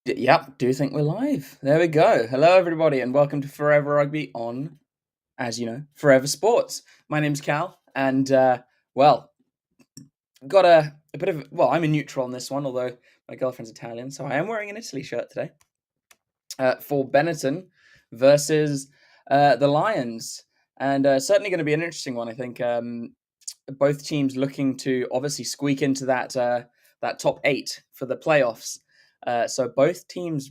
Yep, do think we're live. There we go. Hello, everybody, and welcome to Forever Rugby on, as you know, Forever Sports. My name's Cal, and well, got a bit of I'm in neutral on this one, although my girlfriend's Italian, so I am wearing an Italy shirt today for Benetton versus the Lions, and certainly going to be an interesting one. I think both teams looking to obviously squeak into that top 8 for the playoffs. So both teams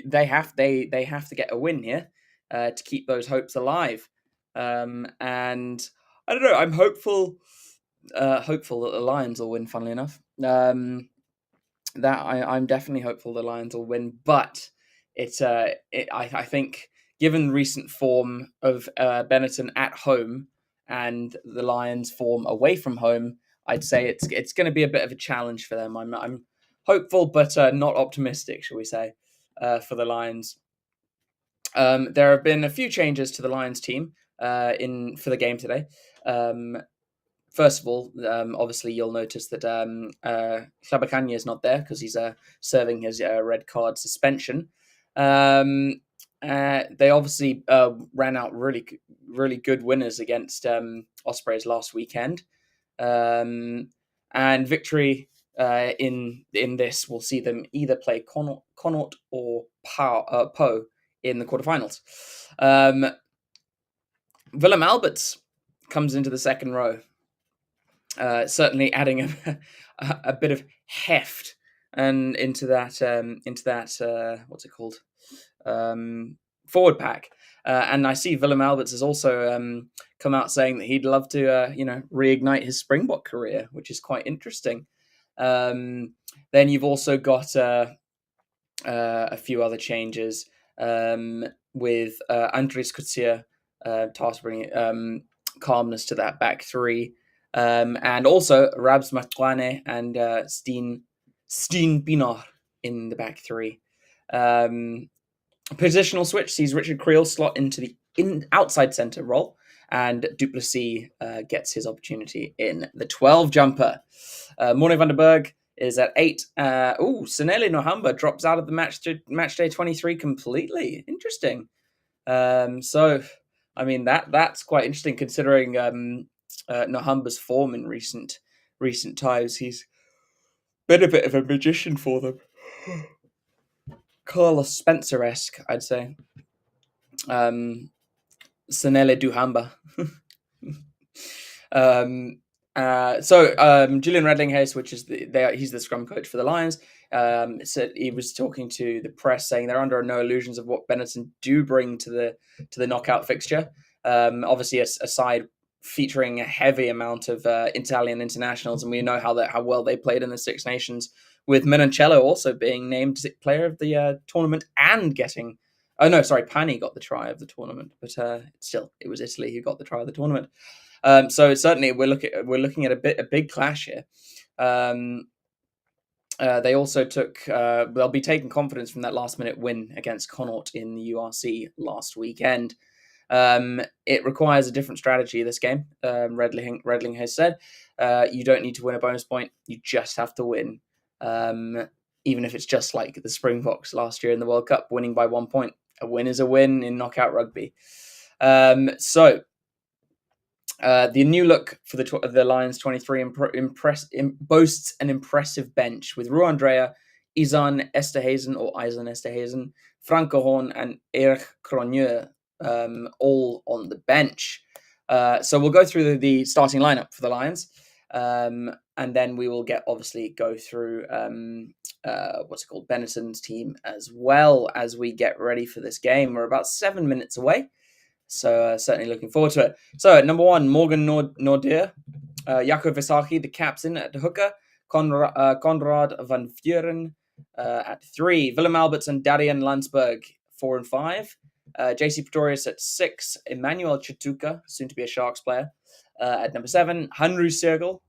they have to get a win here to keep those hopes alive. And I don't know. I'm hopeful that the Lions will win. Funnily enough, I'm definitely hopeful the Lions will win. But I think given recent form of Benetton at home and the Lions' form away from home, I'd say it's going to be a bit of a challenge for them. I'm hopeful, but not optimistic, shall we say, for the Lions. There have been a few changes to the Lions team for the game today. First of all, obviously you'll notice that Chabacania is not there because he's serving his red card suspension. They obviously ran out really good winners against Ospreys last weekend, and victory in this will see them either play Connaught or Po in the quarterfinals. Willem Alberts comes into the second row, certainly adding a bit of heft and into that what's it called, forward pack. And I see Willem Alberts has also come out saying that he'd love to reignite his Springbok career, which is quite interesting. Then you've also got a few other changes with Andries Coetzee tasked bringing calmness to that back three. And also Rabs Matwane and Steen Pienaar in the back three. Positional switch sees Richard Creel slot into the outside centre role, and Duplessis gets his opportunity in the 12 jumper. Morne van der Berg is at 8. Senele Nohamba drops out of the match day 23 completely. Interesting. So, I mean, that's quite interesting considering Nohamba's form in recent times. He's been a bit of a magician for them. Carlos Spencer-esque, I'd say. Senele Duhamba. Julian Redlinghurst, which is he's the scrum coach for the Lions, said he was talking to the press saying they're under no illusions of what Benetton do bring to the knockout fixture. Obviously, a side featuring a heavy amount of Italian internationals, and we know how well they played in the Six Nations, with Menoncello also being named player of the tournament and getting. Oh no, sorry, Pani got the try of the tournament, but still, it was Italy who got the try of the tournament. So certainly we're looking at a big clash here. They also they'll be taking confidence from that last minute win against Connaught in the URC last weekend. It requires a different strategy this game. Redling has said you don't need to win a bonus point, you just have to win. Even if it's just like the Springboks last year in the World Cup, winning by 1 point. A win is a win in knockout rugby. The new look for the Lions 23 boasts an impressive bench with Ru Andrea, Izan Esterhazen, Franco Horn, and Erich Cronje all on the bench. So we'll go through the starting lineup for the Lions, and then we will go through Benetton's team as well as we get ready for this game. We're about 7 minutes away. So certainly looking forward to it. So at number 1, Morgan Nordier, Jaco Visachi, the captain at the hooker, Conrad van Vuren at 3, Willem Alberts and Darian Landsberg 4 and 5, JC Pretorius at 6, Emmanuel Chituka, soon to be a Sharks player, at number 7, Henry Sergel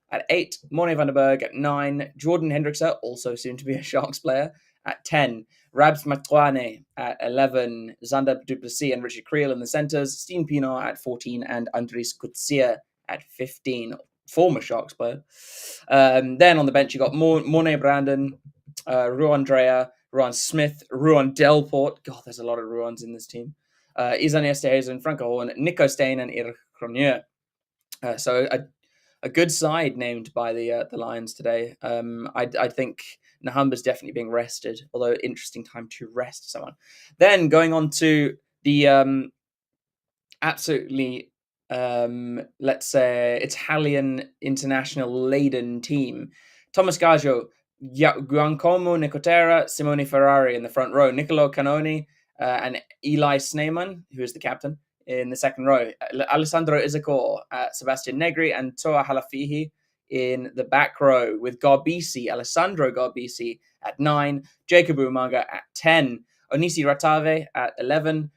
at 8, Morne van der Berg at 9, Jordan Hendrickse, also soon to be a Sharks player, at 10, Rabs Matwane at 11, Zander Duplessis and Richard Creel in the centres, Steen Pienaar at 14, and Andries Coetzee at 15, former Sharks player. Then on the bench, you got Morne Brandon, Ruan Drea, Ruan Smith, Ruan Delport. God, there's a lot of Ruans in this team. Izan Esterhazen, Franco Horn, Nico Stein, and Erik Cronje. So a good side named by the Lions today. I think Nahamba's definitely being rested, although interesting time to rest someone. Then going on to the absolutely, let's say, Italian international laden team. Thomas Gaggio, Giancomo Nicotera, Simone Ferrari in the front row, Niccolo Canoni, and Eli Sneyman, who is the captain, in the second row. Alessandro Isacor, Sebastian Negri, and Toa Halafihi in the back row, with Alessandro Garbisi at 9, Jacob Umaga at 10, Onisi Ratave at 11,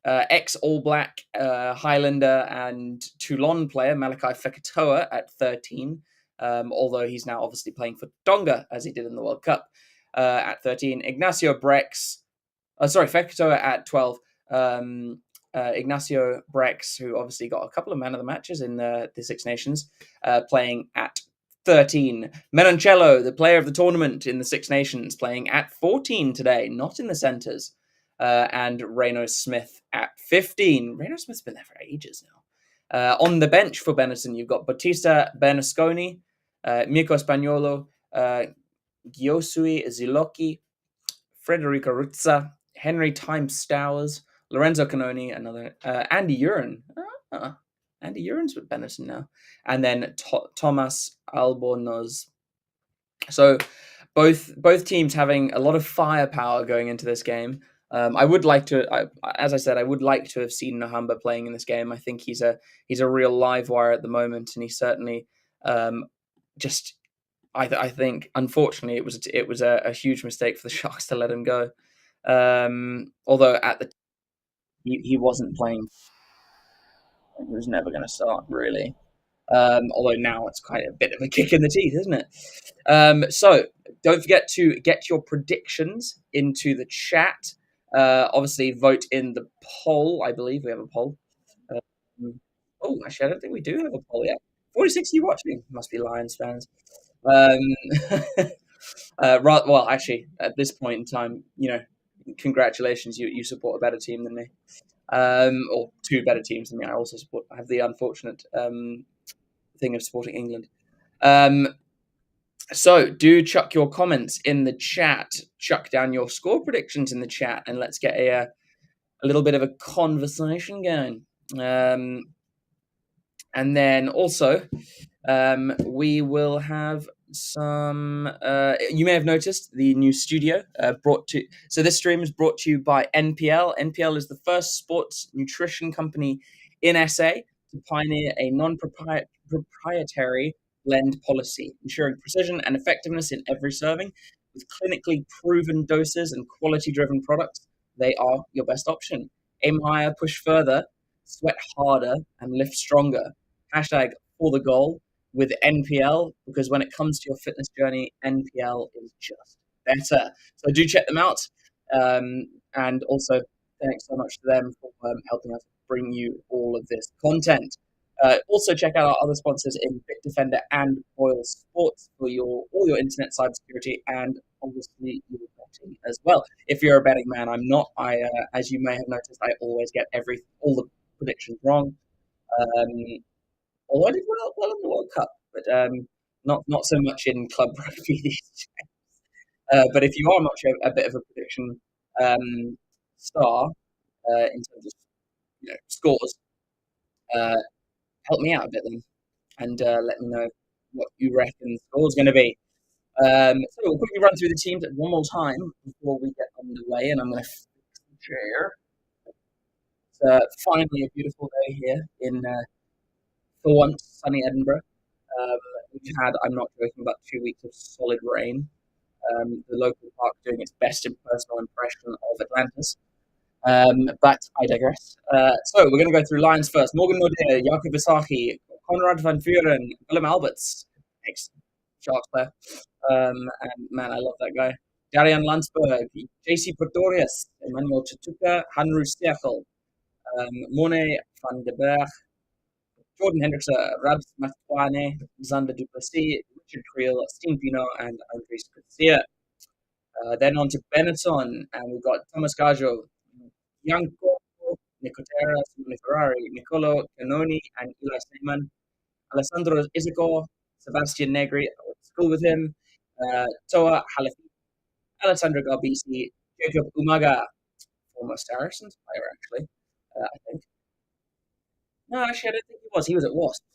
ex-All Black Highlander and Toulon player Malachi Fekitoa at 13, although he's now obviously playing for Tonga as he did in the World Cup at 13. Fekitoa at 12. Ignacio Brex, who obviously got a couple of man of the matches in the Six Nations, playing at 13. Menoncello, the player of the tournament in the Six Nations, playing at 14 today, not in the centres. And Reno Smith at 15. Reno Smith's been there for ages now. On the bench for Benetton, you've got Bautista Bernasconi, Mirko Spagnolo, Giosui Zilocchi, Federico Ruzza, Henry Time Stowers, Lorenzo Canoni, another Andy Uren. Andy Uren's with Benetton now. And then Thomas Albornoz. So both teams having a lot of firepower going into this game. I would like to, as I said, I would like to have seen Nahamba playing in this game. I think he's a real live wire at the moment, and he certainly just. I think, unfortunately, it was a huge mistake for the Sharks to let him go. Although at the he wasn't playing, he was never going to start really. Although now it's quite a bit of a kick in the teeth, isn't it? So don't forget to get your predictions into the chat. Obviously, vote in the poll. I believe we have a poll. Actually, I don't think we do have a poll yet. 46 you watching. Must be Lions fans. Well, actually, at this point in time, congratulations, you support a better team than me. Or two better teams than me. I also have the unfortunate thing of supporting England. So do chuck your comments in the chat, chuck down your score predictions in the chat, and let's get a little bit of a conversation going. And then also, we will have some. You may have noticed the new studio So this stream is brought to you by NPL. NPL is the first sports nutrition company in SA to pioneer a non-proprietary blend policy, ensuring precision and effectiveness in every serving. With clinically proven doses and quality-driven products, they are your best option. Aim higher, push further, sweat harder, and lift stronger. Hashtag for the goal with NPL, because when it comes to your fitness journey, NPL is just better. So do check them out. And also, thanks so much to them for helping us bring you all of this content. Also, check out our other sponsors in BitDefender and Boyle Sports for all your internet cybersecurity and obviously your betting as well. If you're a betting man, I'm not. As you may have noticed, I always get all the predictions wrong. Although I did well in the World Cup, but not so much in club rugby these days. But if you are much a bit of a prediction star in terms of scores, help me out a bit then, and let me know what you reckon the score is going to be. So we'll quickly run through the teams one more time before we get underway, and I'm going to share. It's finally a beautiful day here in, for once, sunny Edinburgh. We've had, I'm not joking, about 2 weeks of solid rain. The local park doing its best impersonal impression of Atlantis. But I digress. So we're going to go through Lions first. Morgan Nordier, Jakob Visachi, Conrad van Vuren, Willem Alberts, ex-Sharks player. And man, I love that guy. Darian Landsberg, JC Pretorius, Emmanuel Chatuka, Hanru Siakel, Mone van den Berg, Jordan Hendrickson, Rabs Matwane, Xander Duplessis, Richard Creel, Steen Pino, and Andres Garcia. Then on to Benetton, and we've got Thomas Gaggio, Bianco, Nicotera, Simone Ferrari, Nicolo Canoni, and Eli Seyman. Alessandro Isiko, Sebastian Negri, I went to school with him. Toa Halafi, Alessandro Garbisi, Jacob Umaga, former Saracens player, actually, I think. No, actually, I don't think he was. He was at Wasps.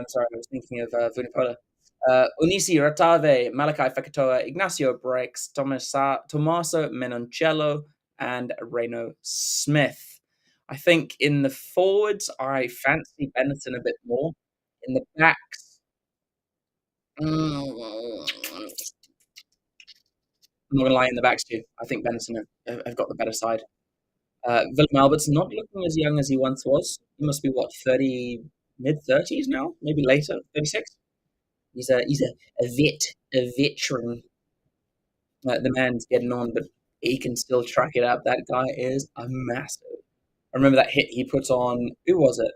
Sorry, I was thinking of Vunipola. Unisi Ratave, Malachi Fekatoa, Ignacio Breaks, Tommaso Menoncello, and Reno Smith. I think in the forwards, I fancy Benetton a bit more. In the backs, I'm not going to lie, in the backs too. I think Benetton have got the better side. Willem Albert's not looking as young as he once was. He must be, what, 30, mid-30s now? Maybe later, 36? He's a veteran. The man's getting on, but he can still track it up. That guy is a massive. I remember that hit he put on. Who was it?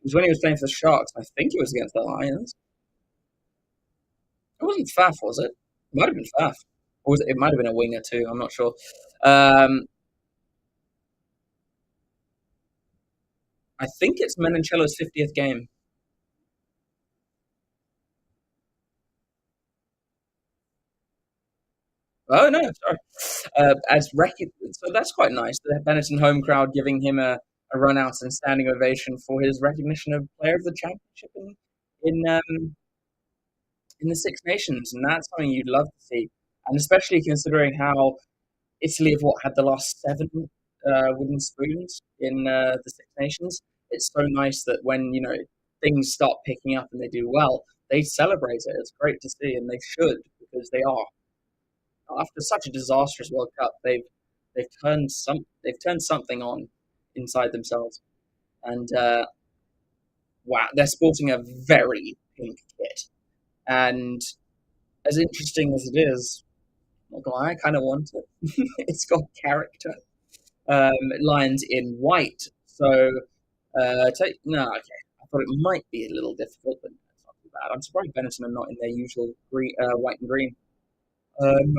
It was when he was playing for the Sharks. I think it was against the Lions. It wasn't Faf, was it? It might have been Faf. Or was it? It might have been a winger too. I'm not sure. Um, I think it's Menoncello's 50th game. Oh no, sorry. So that's quite nice. The Benetton home crowd giving him a run out and standing ovation for his recognition of Player of the Championship in the Six Nations, and that's something you'd love to see. And especially considering how Italy have had the last seven wooden spoons in the Six Nations. It's so nice that when things start picking up and they do well, they celebrate it. It's great to see, and they should because they are after such a disastrous World Cup, they've turned something on inside themselves, and wow, they're sporting a very pink kit. And as interesting as it is, not gonna lie, I kind of want it. It's got character. Lions in white, so no, okay. I thought it might be a little difficult, but it's not too bad. I'm surprised Benetton are not in their usual green, white and green. Um,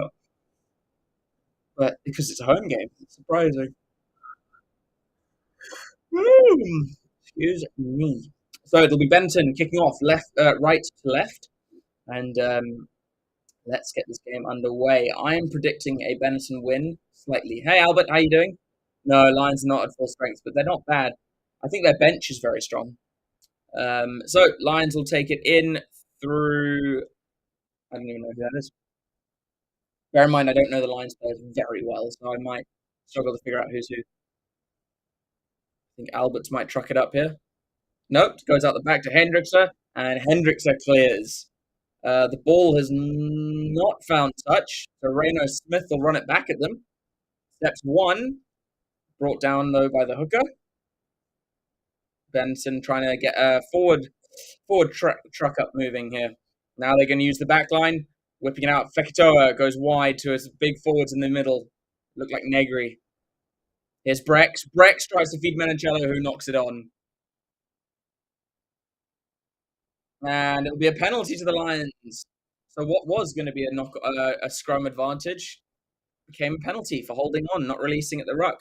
but because it's a home game, it's surprising. Excuse me. So it'll be Benton kicking off right to left, and let's get this game underway. I am predicting a Benetton win slightly. Hey Albert, how you doing? No, Lions are not at full strength, but they're not bad. I think their bench is very strong. So Lions will take it in through. I don't even know who that is. Bear in mind, I don't know the Lions players very well, so I might struggle to figure out who's who. I think Alberts might truck it up here. Nope, goes out the back to Hendrickse, and Hendrickse clears. The ball has not found touch, so Reno Smith will run it back at them. Steps one, brought down though by the hooker. Benson trying to get a forward truck up moving here. Now they're going to use the back line, whipping it out. Fekitoa goes wide to his big forwards in the middle. Look like Negri. Here's Brex. Brex tries to feed Menoncello, who knocks it on. And it'll be a penalty to the Lions. So what was going to be a scrum advantage became a penalty for holding on, not releasing at the ruck.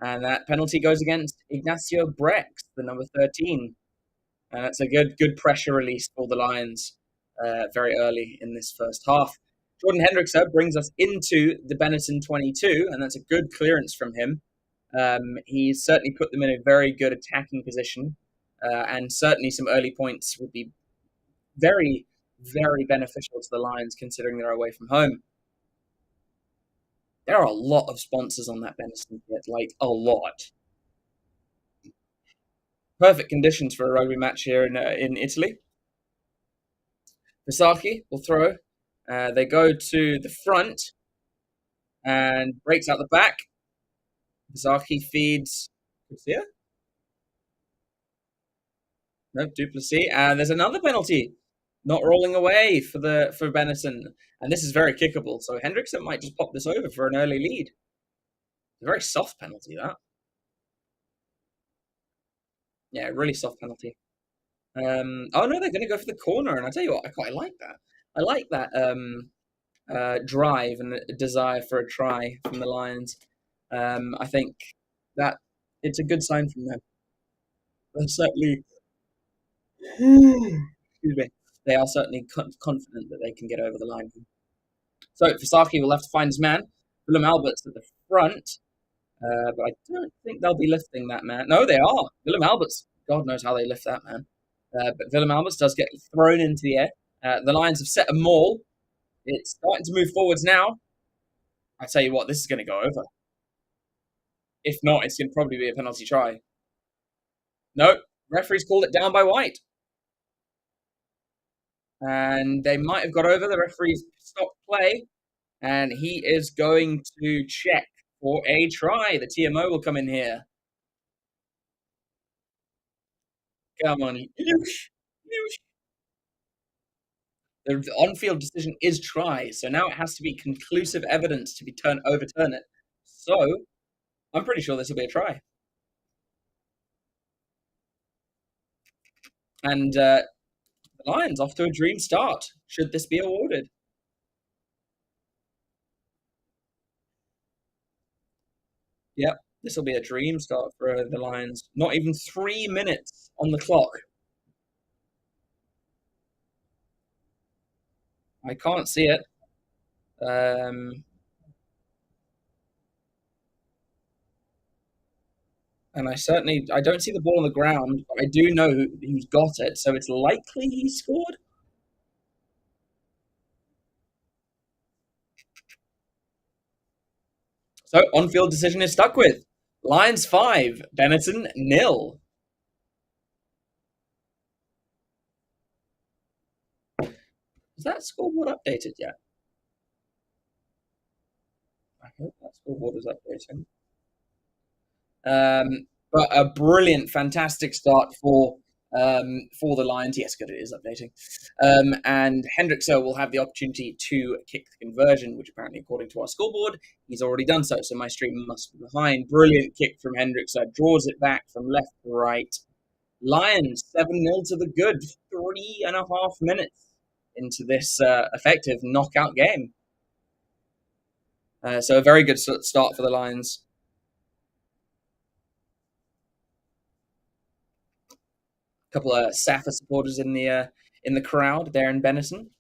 And that penalty goes against Ignacio Brex, the number 13. And that's a good pressure release for the Lions very early in this first half. Jordan Hendrickse brings us into the Benetton 22, and that's a good clearance from him. He's certainly put them in a very good attacking position, and certainly some early points would be very, very beneficial to the Lions considering they're away from home. There are a lot of sponsors on that Benetton kit, like a lot. Perfect conditions for a rugby match here in Italy. Varsity will throw. They go to the front and breaks out the back. Varsity feeds Garcia. No, Duplessis. And there's another penalty. Not rolling away for Benetton. And this is very kickable. So Hendrickson might just pop this over for an early lead. It's a very soft penalty, that. Yeah, really soft penalty. Oh no, they're going to go for the corner, and I tell you what, I quite like that. I like that drive and a desire for a try from the Lions. I think that it's a good sign from them. They're certainly, excuse me, they are certainly confident that they can get over the line. So Fasaki will have to find his man. Willem Albert's at the front, but I don't think they'll be lifting that man. No, they are. Willem Albert's, God knows how they lift that man. But Willem Alberts does get thrown into the air. The Lions have set a maul. It's starting to move forwards now. I tell you what, this is going to go over. If not, it's going to probably be a penalty try. No, referee's called it down by White. And they might have got over. The referee's stopped play. And he is going to check for a try. The TMO will come in here. Come on. The on-field decision is try. So now it has to be conclusive evidence to be overturn it. So I'm pretty sure this will be a try. And the Lions off to a dream start, should this be awarded. Yep, this will be a dream start for the Lions. Not even 3 minutes on the clock. I can't see it. And I don't see the ball on the ground, but I do know who's got it, so it's likely he scored. So on-field decision is stuck with. Lions 5, Benetton 0. Is that scoreboard updated yet? I hope that scoreboard is updating. But a brilliant, fantastic start for the Lions. Yes, good, it is updating. And Hendrickse will have the opportunity to kick the conversion, which apparently, according to our scoreboard, he's already done so. So my stream must be behind. Brilliant kick from Hendrickse. Draws it back from left to right. Lions 7-0 to the good. 3.5 minutes into this effective knockout game. So a very good start for the Lions. Couple of Safa supporters in the crowd there in Benetton.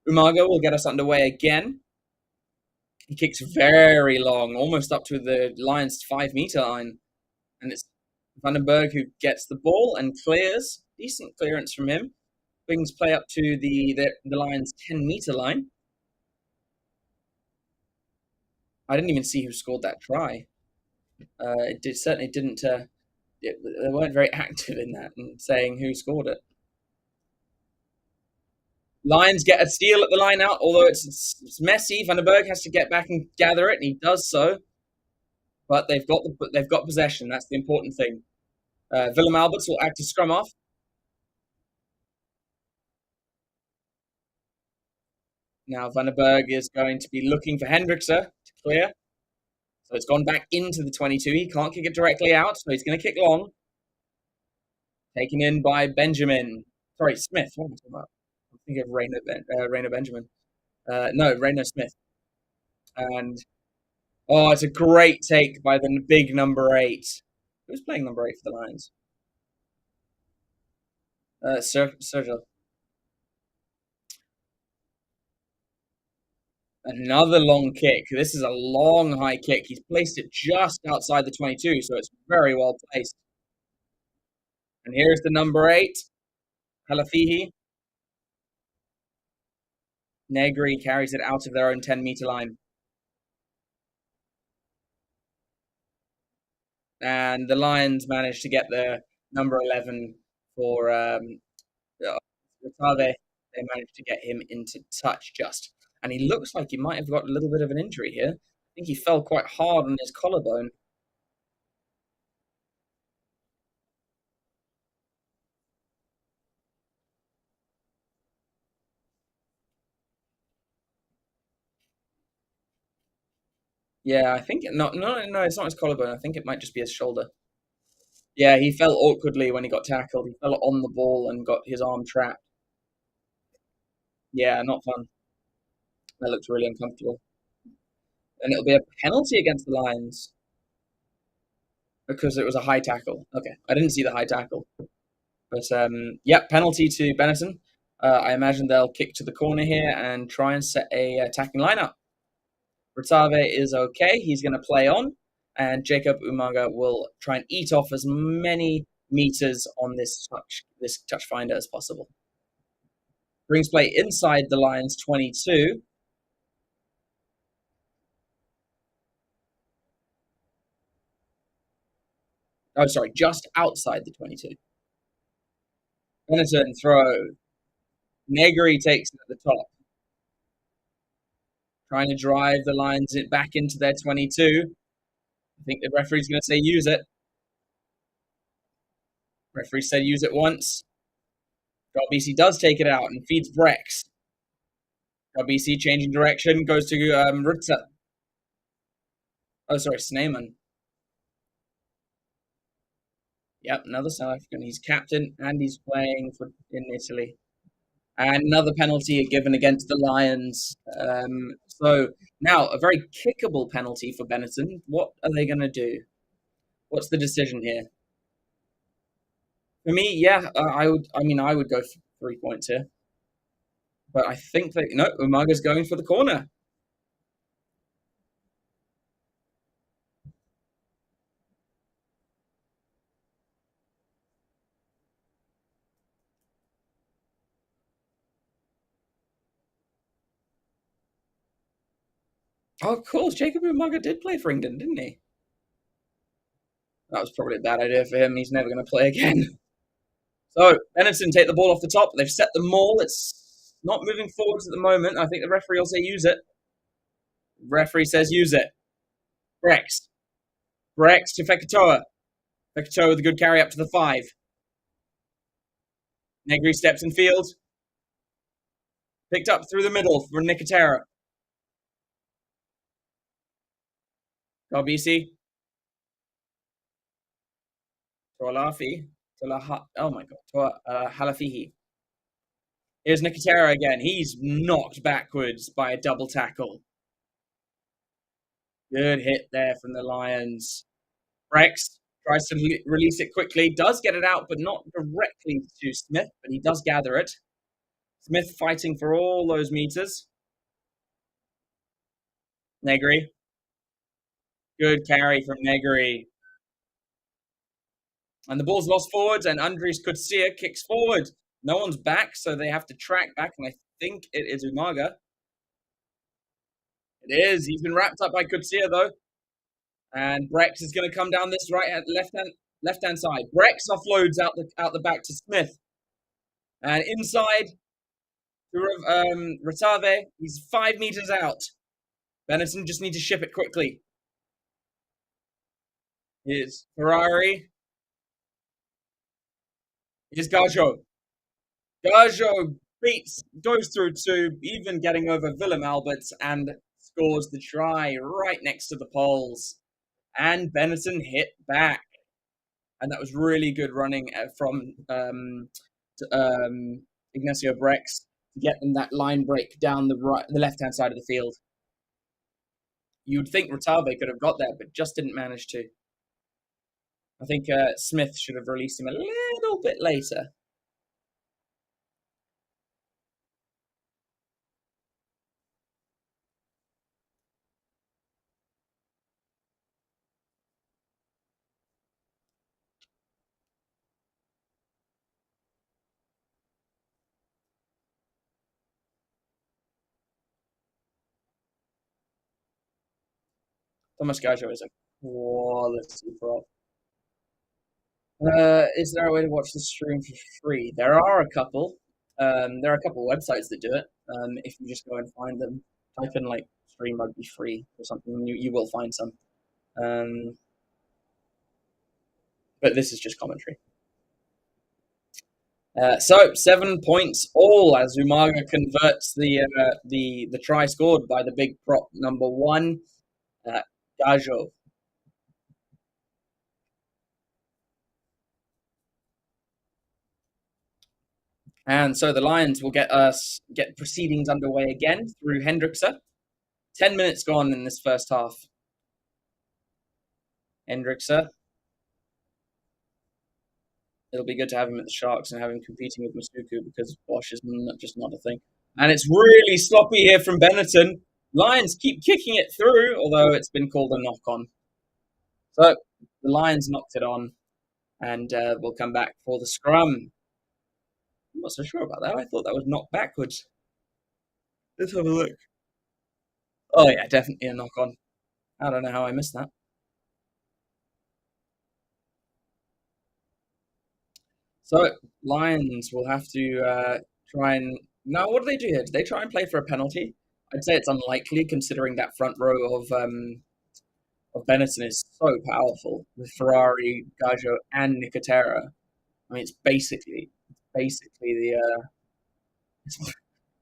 Umaga will get us underway again. He kicks very long, almost up to the Lions' 5-meter line. And it's Vandenberg who gets the ball and clears. Decent clearance from him. Brings play up to the Lions' 10-meter line. I didn't even see who scored that try. It certainly didn't. They weren't very active in that and saying who scored it. Lions get a steal at the line out, although it's messy. Vandenberg has to get back and gather it, and he does so. But they've got possession. That's the important thing. Willem Alberts will act as scrum off. Now Vandenberg is going to be looking for Hendrickse to clear. So it's gone back into the 22. He can't kick it directly out, so he's going to kick long. Taken in by Benjamin. Sorry, Smith. What am I talking about? I'm thinking of Rainer Benjamin. No, Rainer Smith. And it's a great take by the big number 8. Who's playing number 8 for the Lions? Sergio. Another long kick. This is a long high kick. He's placed it just outside the 22, so it's very well placed. And here's the number 8, Halafihi. Negri carries it out of their own 10-meter line. And the Lions managed to get the number 11 for Rotave. They managed to get him into touch just. And he looks like he might have got a little bit of an injury here. I think he fell quite hard on his collarbone. Yeah, I think no, it's not his collarbone. I think it might just be his shoulder. Yeah, he fell awkwardly when he got tackled. He fell on the ball and got his arm trapped. Yeah, not fun. That looks really uncomfortable. And it'll be a penalty against the Lions because it was a high tackle. Okay, I didn't see the high tackle. But yeah, penalty to Benetton. I imagine they'll kick to the corner here and try and set a attacking lineup. Rotave is okay. He's going to play on, and Jacob Umaga will try and eat off as many meters on this touch finder as possible. Brings play inside the Lions 22. Oh, sorry, just outside the 22. Benetton throw. Negri takes it at the top, trying to drive the Lions back into their 22. I think the referee's going to say use it. Referee said use it once. BC does take it out and feeds Brex. BC changing direction, goes to Rutsa. Oh, sorry, Sneyman. Yep, another South African. He's captain and he's playing in Italy. And another penalty given against the Lions. So now a very kickable penalty for Benetton. What are they going to do? What's the decision here? For me, yeah, I would. I mean, I would go for 3 points here, but I think that no, Umaga's going for the corner. Oh, of course, Jacob Umaga did play for England, didn't he? That was probably a bad idea for him. He's never going to play again. So Benetton take the ball off the top. They've set the maul. It's not moving forwards at the moment. I think the referee will say use it. Referee says use it. Brex. Brex to Fekitoa. Fekitoa with a good carry up to the 5. Negri steps in field. Picked up through the middle for Nicotera. Garbisi. Toalafi. Oh my God. Halafihi. Here's Nicotera again. He's knocked backwards by a double tackle. Good hit there from the Lions. Brex tries to release it quickly, does get it out, but not directly to Smith, but he does gather it. Smith fighting for all those meters. Negri. Good carry from Negri. And the ball's lost forwards, and Andres Kutsia kicks forward. No one's back, so they have to track back, and I think it is Umaga. It is. He's been wrapped up by Kutsia, though. And Brex is going to come down this left hand side. Brex offloads out the back to Smith. And inside to Rotave. He's 5 meters out. Benetton just need to ship it quickly. Here's Ferrari. Here's Gajo. Gajo goes through 2, even getting over Willem Alberts and scores the try right next to the poles. And Benetton hit back. And that was really good running from Ignacio Brex to get them that line break down the left-hand side of the field. You'd think Rotave could have got there, but just didn't manage to. I think Smith should have released him a little bit later. Thomas Gajo is a quality prop. Is there a way to watch the stream for free? There are a couple. There are a couple websites that do it. If you just go and find them, type in like stream rugby free or something, you will find some. But this is just commentary. So 7 points all as Umaga converts the try scored by the big prop number 1, Gajo. And so the Lions will get proceedings underway again through Hendrickse. 10 minutes gone in this first half. Hendrickse. It'll be good to have him at the Sharks and have him competing with Masuku because Bosch is just not a thing. And it's really sloppy here from Benetton. Lions keep kicking it through, although it's been called a knock-on. So the Lions knocked it on, and we'll come back for the scrum. I'm not so sure about that. I thought that was knocked backwards. Let's have a look. Oh, yeah, definitely a knock-on. I don't know how I missed that. So Lions will have to try and... Now, what do they do here? Do they try and play for a penalty? I'd say it's unlikely, considering that front row of Benetton is so powerful with Ferrari, Gaggio, and Nicotera. I mean, it's basically the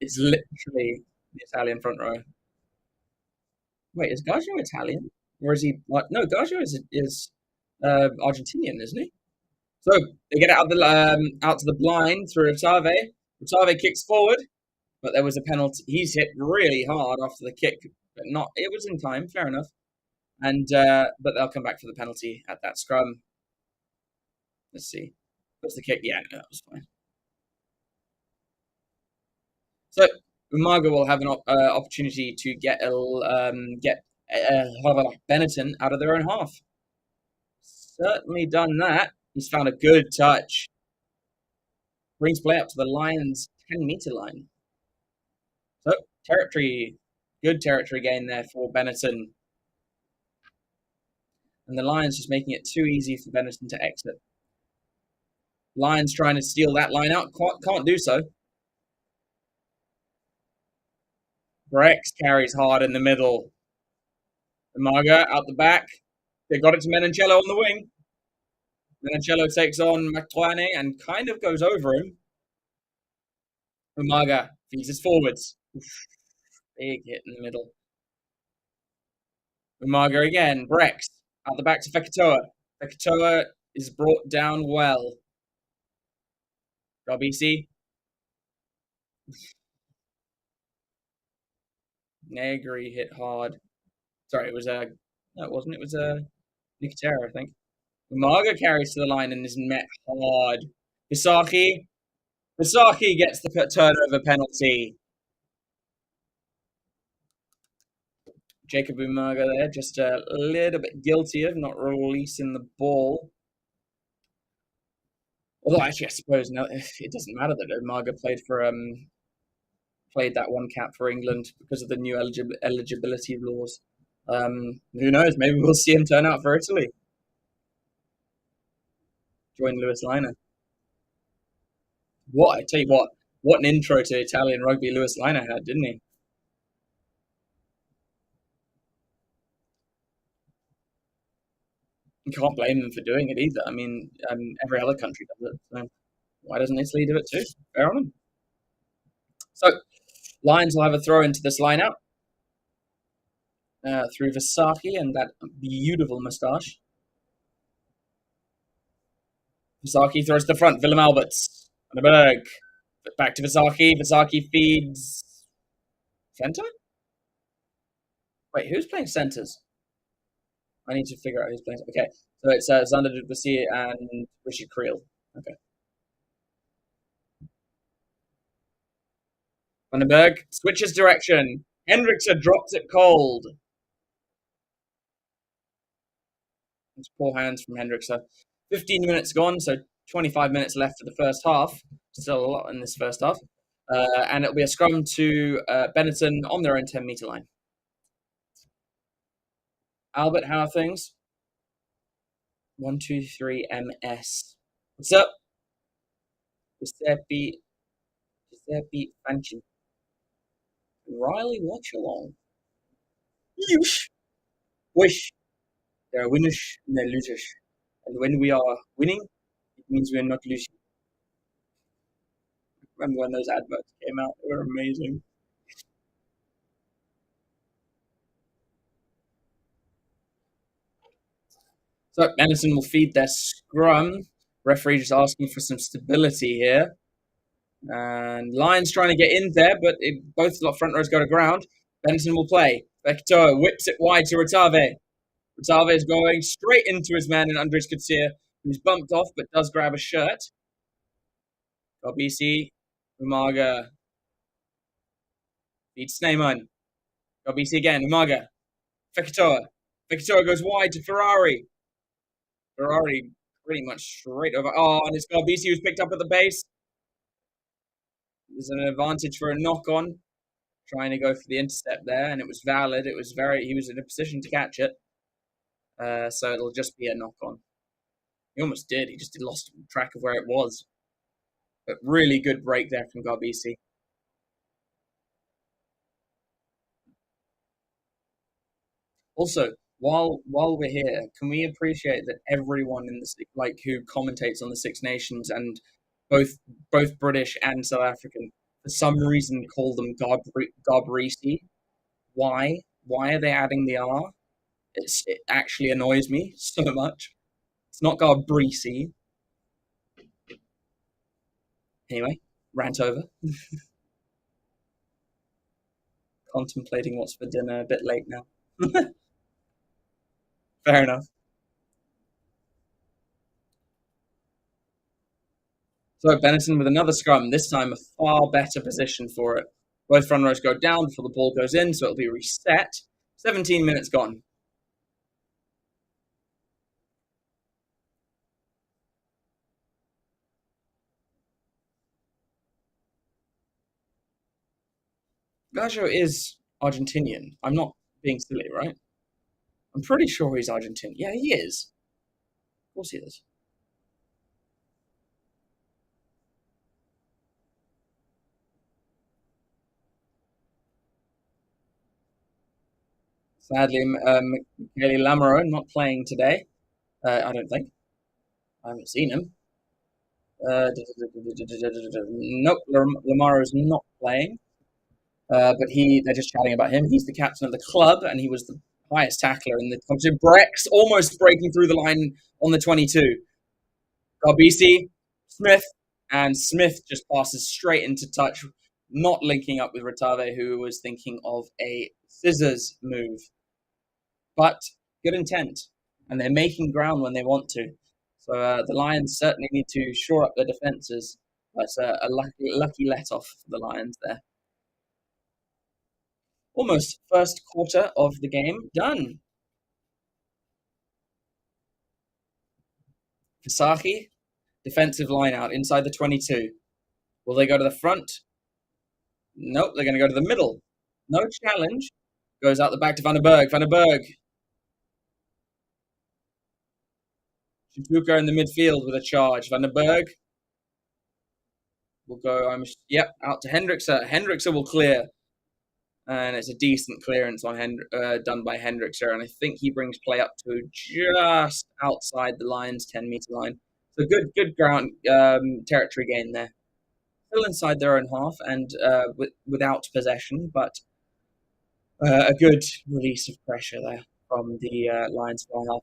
it's literally the Italian front row. Wait, is Gaggio Italian, or is he? Like, no, Gaggio is Argentinian, isn't he? So they get out to the blind through Otave. Otave kicks forward, but there was a penalty. He's hit really hard after the kick, but not. It was in time, fair enough. And but they'll come back for the penalty at that scrum. Let's see. What's the kick? Yeah, no, that was fine. So Umaga will have an opportunity to get Benetton out of their own half. Certainly done that. He's found a good touch. Brings play up to the Lions' 10-meter line. So good territory gain there for Benetton. And the Lions just making it too easy for Benetton to exit. Lions trying to steal that line out. Can't do so. Brex carries hard in the middle. Umaga out the back. They got it to Menoncello on the wing. Menoncello takes on McToine and kind of goes over him. Umaga feeds his forwards. Oof, big hit in the middle. Umaga again. Brex out the back to Fekitoa. Fekitoa is brought down well. RBC. Negri hit hard. Sorry, it was a... No, it wasn't. It was a Nicotera, I think. Umaga carries to the line and is met hard. Visaki gets the turnover penalty. Jacob Umaga there, just a little bit guilty of not releasing the ball. Although, actually, I suppose no, it doesn't matter that Umaga played that one cap for England because of the new eligibility laws. Who knows? Maybe we'll see him turn out for Italy. Join Lewis Liner. I tell you what an intro to Italian rugby Lewis Liner had, didn't he? You can't blame them for doing it either. I mean, every other country does it. So why doesn't Italy do it too? Fair on them. So Lions will have a throw into this line out through Visaki and that beautiful moustache. Visaki throws to the front. Willem Alberts. On the berg. Back to Visaki. Visaki feeds center? Wait, who's playing centers? I need to figure out who's playing. Okay, so it's Zander Duplessis and Richard Creel. Okay. Vandenberg switches direction. Hendrickse drops it cold. It's poor hands from Hendrickse. 15 minutes gone, so 25 minutes left for the first half. Still a lot in this first half. And it'll be a scrum to Benetton on their own 10-meter line. Albert, how are things? 1, 2, 3, MS. What's up? Giuseppe Fanchi. Riley Watchalong. Yush. Wish. There are winners and there are losers. And when we are winning, it means we're not losing. Remember when those adverts came out? They were amazing. So Anderson will feed their scrum. Referee just asking for some stability here. And Lions trying to get in there, but both front rows go to ground. Benetton will play. Vector whips it wide to Rotave. Rotave is going straight into his man in Andres Kutsier, who's bumped off but does grab a shirt. Garbisi, Umaga. Beats Sneyman. Garbisi again, Umaga. Fekitoa. Fekitoa goes wide to Ferrari. Ferrari pretty much straight over. Oh, and it's Garbisi who's picked up at the base. There's an advantage for a knock on. Trying to go for the intercept there, and it was valid. He was in a position to catch it. So it'll just be a knock on. He almost did. He just lost track of where it was. But really good break there from Garbisi. Also, while we're here, can we appreciate that everyone in the who commentates on the Six Nations and both British and South African for some reason call them Garbrisi? Why? Why are they adding the R? It actually annoys me so much. It's not Garbrisi. Anyway, rant over. Contemplating what's for dinner a bit late now. Fair enough. So Benetton with another scrum, this time a far better position for it. Both front rows go down before the ball goes in, so it'll be reset. 17 minutes gone. Gajo is Argentinian. I'm not being silly, right? I'm pretty sure he's Argentinian. Yeah, he is. Of course he is. Sadly, Michele Lamaro not playing today. I don't think. I haven't seen him. Nope, Lamaro is not playing. But they're just chatting about him. He's the captain of the club, and he was the highest tackler in the competition. Brex almost breaking through the line on the 22. Garbisi, Smith, and Smith just passes straight into touch, not linking up with Rotave, who was thinking of a scissors move. But good intent, and they're making ground when they want to. So the Lions certainly need to shore up their defences. That's a lucky let off for the Lions there. Almost first quarter of the game done. Fisaki, defensive line out inside the 22. Will they go to the front? Nope, they're going to go to the middle. No challenge. Goes out the back to Van der Berg. Van der Berg. Chibuka in the midfield with a charge. Van der Berg will go, out to Hendrickse. Hendrickse will clear. And it's a decent clearance on done by Hendrickse. And I think he brings play up to just outside the Lions' 10-meter line. So good ground territory gain there. Still inside their own half and without possession, but a good release of pressure there from the Lions' fly half.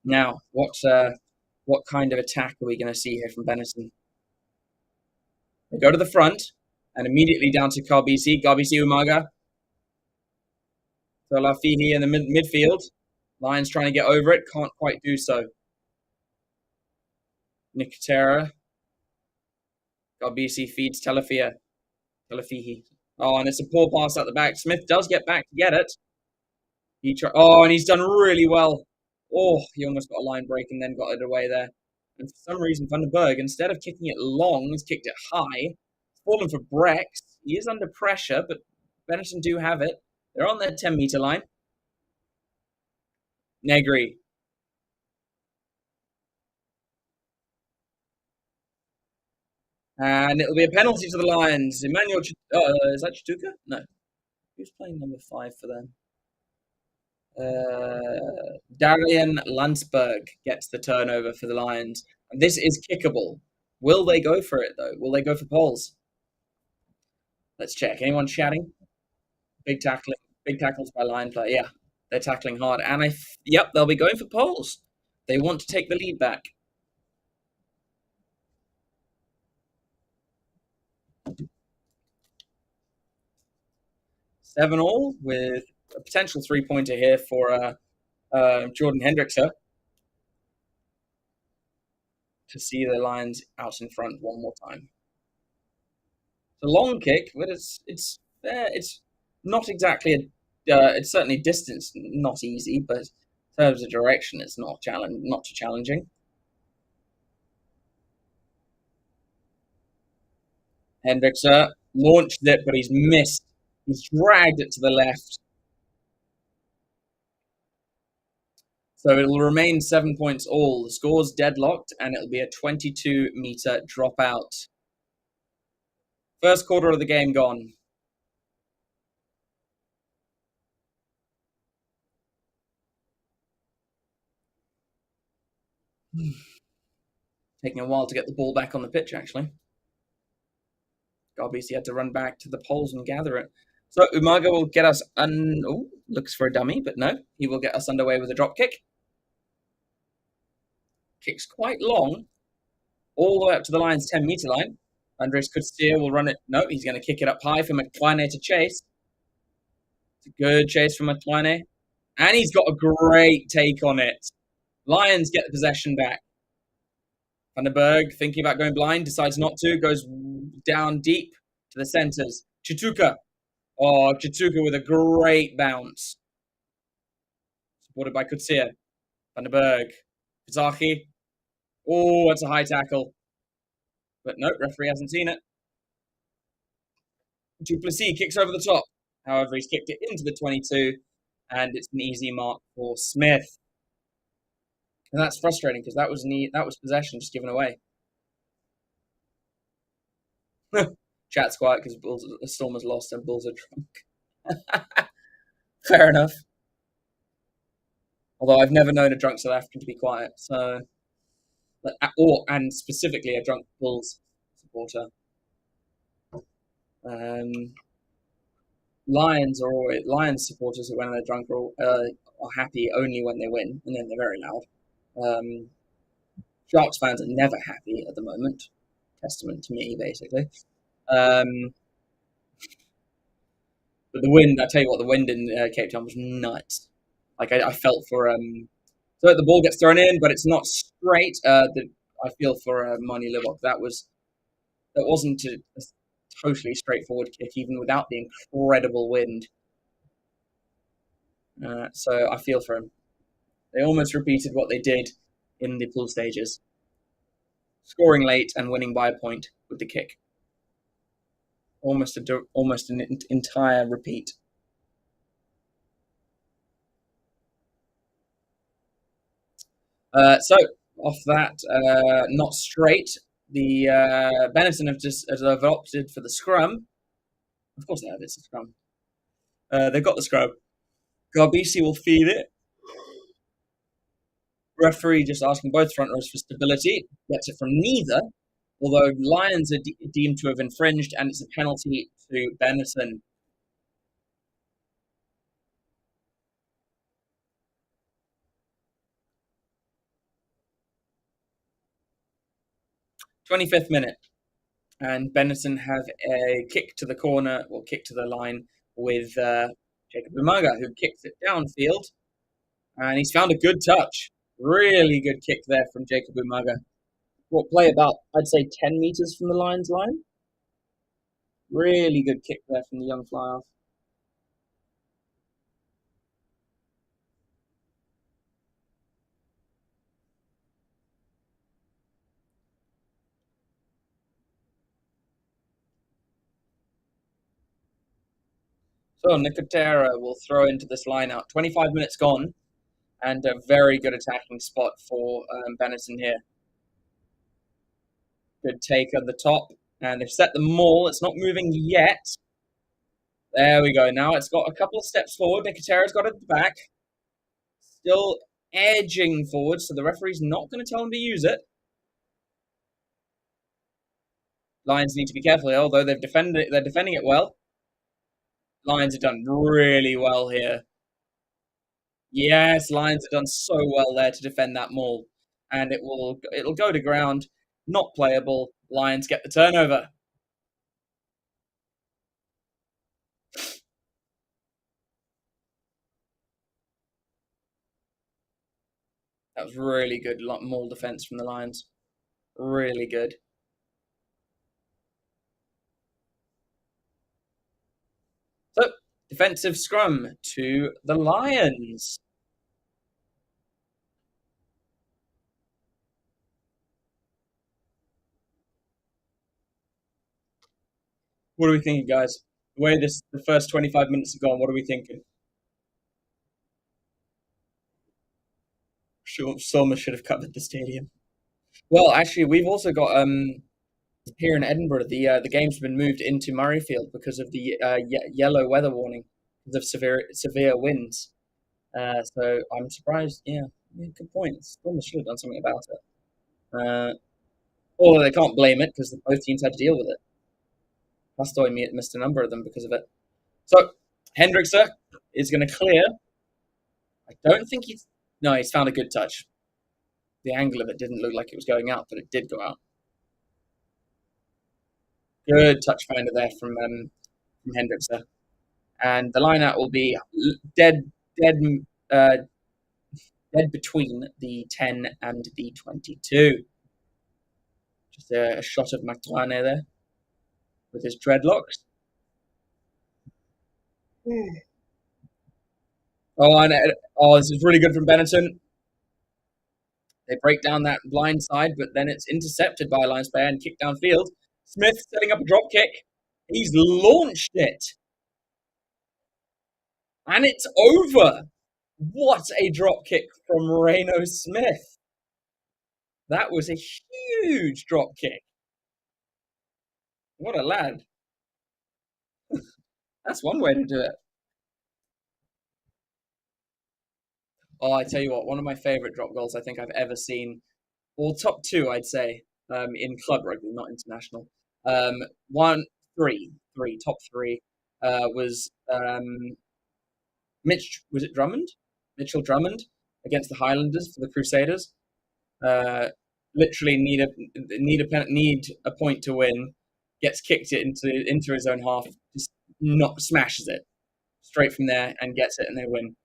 Now, what kind of attack are we going to see here from Benetton? They go to the front and immediately down to Garbisi Umaga. So Lafihi in the midfield. Lions trying to get over it, can't quite do so. Nicotera. Garbisi feeds Telefihi. Oh, and it's a poor pass out the back. Smith does get back to get it. And he's done really well. Oh, he almost got a line break and then got it away there. And for some reason, Van der Berg, instead of kicking it long, has kicked it high. Fallen for Brex. He is under pressure, but Benetton do have it. They're on their 10-meter line. Negri. And it'll be a penalty to the Lions. Emmanuel, is that Chituka? No. Who's playing number 5 for them? Darian Landsberg gets the turnover for the Lions. And this is kickable. Will they go for it, though? Will they go for poles? Let's check. Anyone chatting? Big tackles by line play. Yeah, they're tackling hard. And yep, they'll be going for poles. They want to take the lead back. Seven all with a potential three-pointer here for Jordan Hendrickser to see the Lions out in front one more time. It's a long kick, but it's not exactly a. It's certainly distance not easy, but in terms of direction, it's not too challenging. Hendrickser launched it, but he's missed. He's dragged it to the left. So it'll remain 7 points all. The score's deadlocked, and it'll be a 22-meter dropout. First quarter of the game gone. Taking a while to get the ball back on the pitch, actually. Obviously had to run back to the poles and gather it. So Umaga will get us looks for a dummy, but no. He will get us underway with a drop kick. Kicks quite long, all the way up to the Lions' 10-meter line. Andres Kutsia will run it. No, he's going to kick it up high for McTwine to chase. It's a good chase from McTwine. And he's got a great take on it. Lions get the possession back. Vandenberg, thinking about going blind, decides not to, goes down deep to the centres. Chituka. Oh, Chituka with a great bounce. Supported by Kutsia. Vandenberg. Pizarchi. Oh, that's a high tackle. But no, referee hasn't seen it. Duplessis kicks over the top. However, he's kicked it into the 22, and it's an easy mark for Smith. And that's frustrating because that was possession just given away. Chat's quiet because the Storm has lost and Bulls are drunk. Fair enough. Although I've never known a drunk South African to be quiet, so and specifically a drunk Bulls supporter. Lions supporters when they're drunk are happy only when they win, and then they're very loud. Sharks fans are never happy at the moment. Testament to me, basically. But the wind, I tell you what, the wind in Cape Town was nuts. Like I felt for so the ball gets thrown in, but it's not straight. I feel for Mani Livok. That wasn't a totally straightforward kick, even without the incredible wind. So I feel for him. They almost repeated what they did in the pool stages, scoring late and winning by a point with the kick. Almost an entire repeat. So off that, not straight. The Benetton have opted for the scrum. Of course they have. It's a scrum. They've got the scrum. Garbisi will feed it. Referee just asking both front rows for stability. Gets it from neither. Although Lions are deemed to have infringed, and it's a penalty to Benetton. "25th minute, and Benetton have a kick to the corner, or kick to the line with Jacob Umaga, who kicks it downfield, and he's found a good touch. Really good kick there from Jacob Umaga. What, play about, I'd say, 10 meters from the Lions line? Really good kick there from the young fly-off. So Nicotera will throw into this line out. 25 minutes gone, and a very good attacking spot for Benetton here. Good take at the top, and they've set the maul. It's not moving yet. There we go. Now it's got a couple of steps forward. Nicotera's got it at the back. Still edging forward, so the referee's not going to tell him to use it. Lions need to be careful here, although they're defending it well. Lions have done really well here. Yes, Lions have done so well there to defend that maul, and it'll go to ground, not playable. Lions get the turnover. That was really good maul defense from the Lions. Really good. So defensive scrum to the Lions. What are we thinking, guys? The way the first 25 minutes have gone, what are we thinking? Sure, Soma should have covered the stadium. Well, actually, we've also got here in Edinburgh, the game's been moved into Murrayfield because of the yellow weather warning because of severe winds. So I'm surprised. Yeah, good point. Stormers should have done something about it. Although they can't blame it because both teams had to deal with it. Pastoy missed a number of them because of it. So Hendrickse is going to clear. I don't think he's. No, he's found a good touch. The angle of it didn't look like it was going out, but it did go out. Good touch finder there from Hendrickse. And the line out will be dead, uh, dead between the 10 and the 22. Just a shot of McLaren there with his dreadlocks. This is really good from Benetton. They break down that blind side, but then it's intercepted by a Lions player and kicked downfield. Smith setting up a drop kick. He's launched it. And it's over. What a drop kick from Reno Smith. That was a huge drop kick. What a lad. That's one way to do it. Oh, I tell you what, one of my favorite drop goals I think I've ever seen, or top two, I'd say, in club rugby, not international. One, top three, was was it Drummond? Mitchell Drummond against the Highlanders for the Crusaders. Uh, Literally need a point to win. Gets kicked it into his own half, just not smashes it straight from there and gets it, and they win.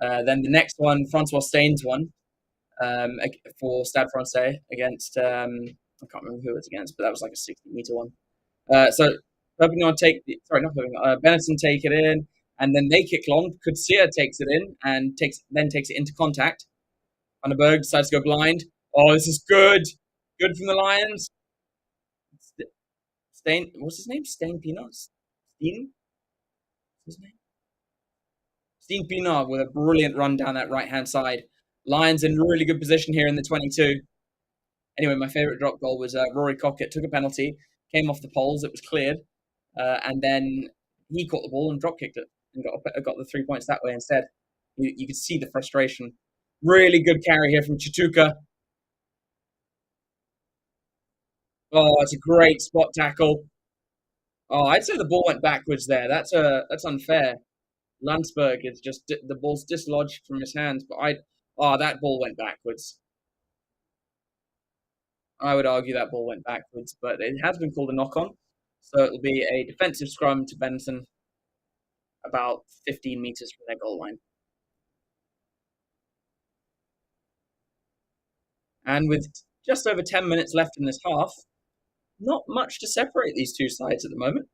Then the next one, Francois Staines won for Stade Francais against I can't remember who it was against, but that was like a 60-meter one. So Perpignan not Perpignan, Benetton take it in, and then they kick long. Kutsia takes it in and takes it into contact. Vandenberg decides to go blind. Oh, this is good. Good from the Lions. Stain, what's his name? Stain Pinot? Steen? What's his name? Steen Pinot with a brilliant run down that right hand side. Lions in really good position here in the 22. Anyway, my favourite drop goal was Rory Cockett took a penalty, came off the poles, it was cleared, and then he caught the ball and drop kicked it and got the 3 points that way instead. You could see the frustration. Really good carry here from Chituka. Oh, it's a great spot tackle. Oh, I'd say the ball went backwards there. That's unfair. Landsberg is just the ball's dislodged from his hands, but that ball went backwards. I would argue that ball went backwards, but it has been called a knock on, so it'll be a defensive scrum to Benetton, about 15 meters from their goal line. And with just over 10 minutes left in this half, not much to separate these two sides at the moment.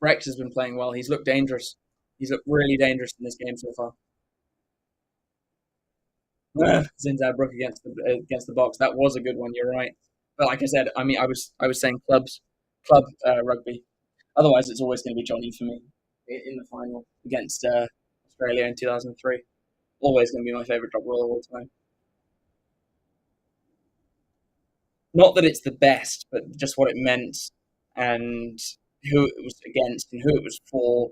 Rex has been playing well. He's looked dangerous. He's looked really dangerous in this game so far. Zinzabrook against the box. That was a good one. You're right. But like I said, I mean, I was saying club rugby. Otherwise, it's always going to be Johnny for me in the final against Australia in 2003. Always going to be my favourite drop roll of all time. Not that it's the best, but just what it meant and who it was against and who it was for.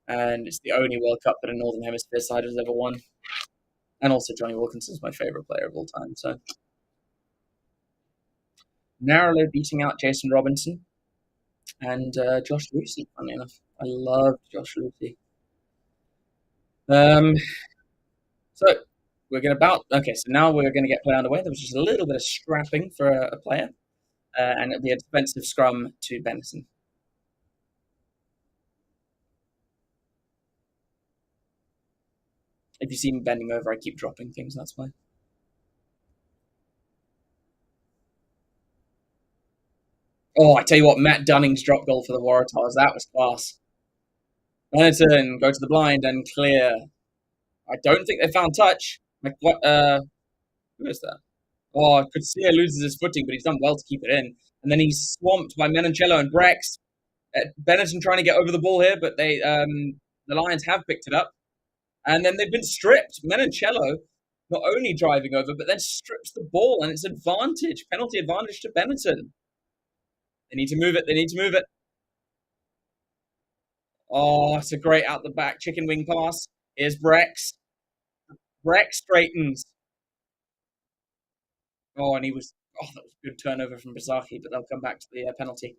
And it's the only World Cup that a Northern Hemisphere side has ever won. And also Johnny Wilkinson's my favourite player of all time. So narrowly beating out Jason Robinson and Josh Lucy, funny enough. I love Josh Lucy. Um, so we're going to okay, so now we're going to get play underway. There was just a little bit of scrapping for a player, and it'll be a defensive scrum to Benetton. If you see me bending over, I keep dropping things, that's why. Oh, I tell you what, Matt Dunning's drop goal for the Waratahs, that was class. Benetton go to the blind and clear. I don't think they found touch. Like, what? Who is that? Oh, Currie loses his footing, but he's done well to keep it in. And then he's swamped by Menoncello and Brex. Benetton trying to get over the ball here, but the Lions have picked it up. And then they've been stripped. Menoncello not only driving over, but then strips the ball, and it's advantage, penalty advantage to Benetton. They need to move it. They need to move it. Oh, it's a great out the back chicken wing pass. Here's Brex. Brex straightens. Oh, and that was a good turnover from Bazaki, but they'll come back to the penalty.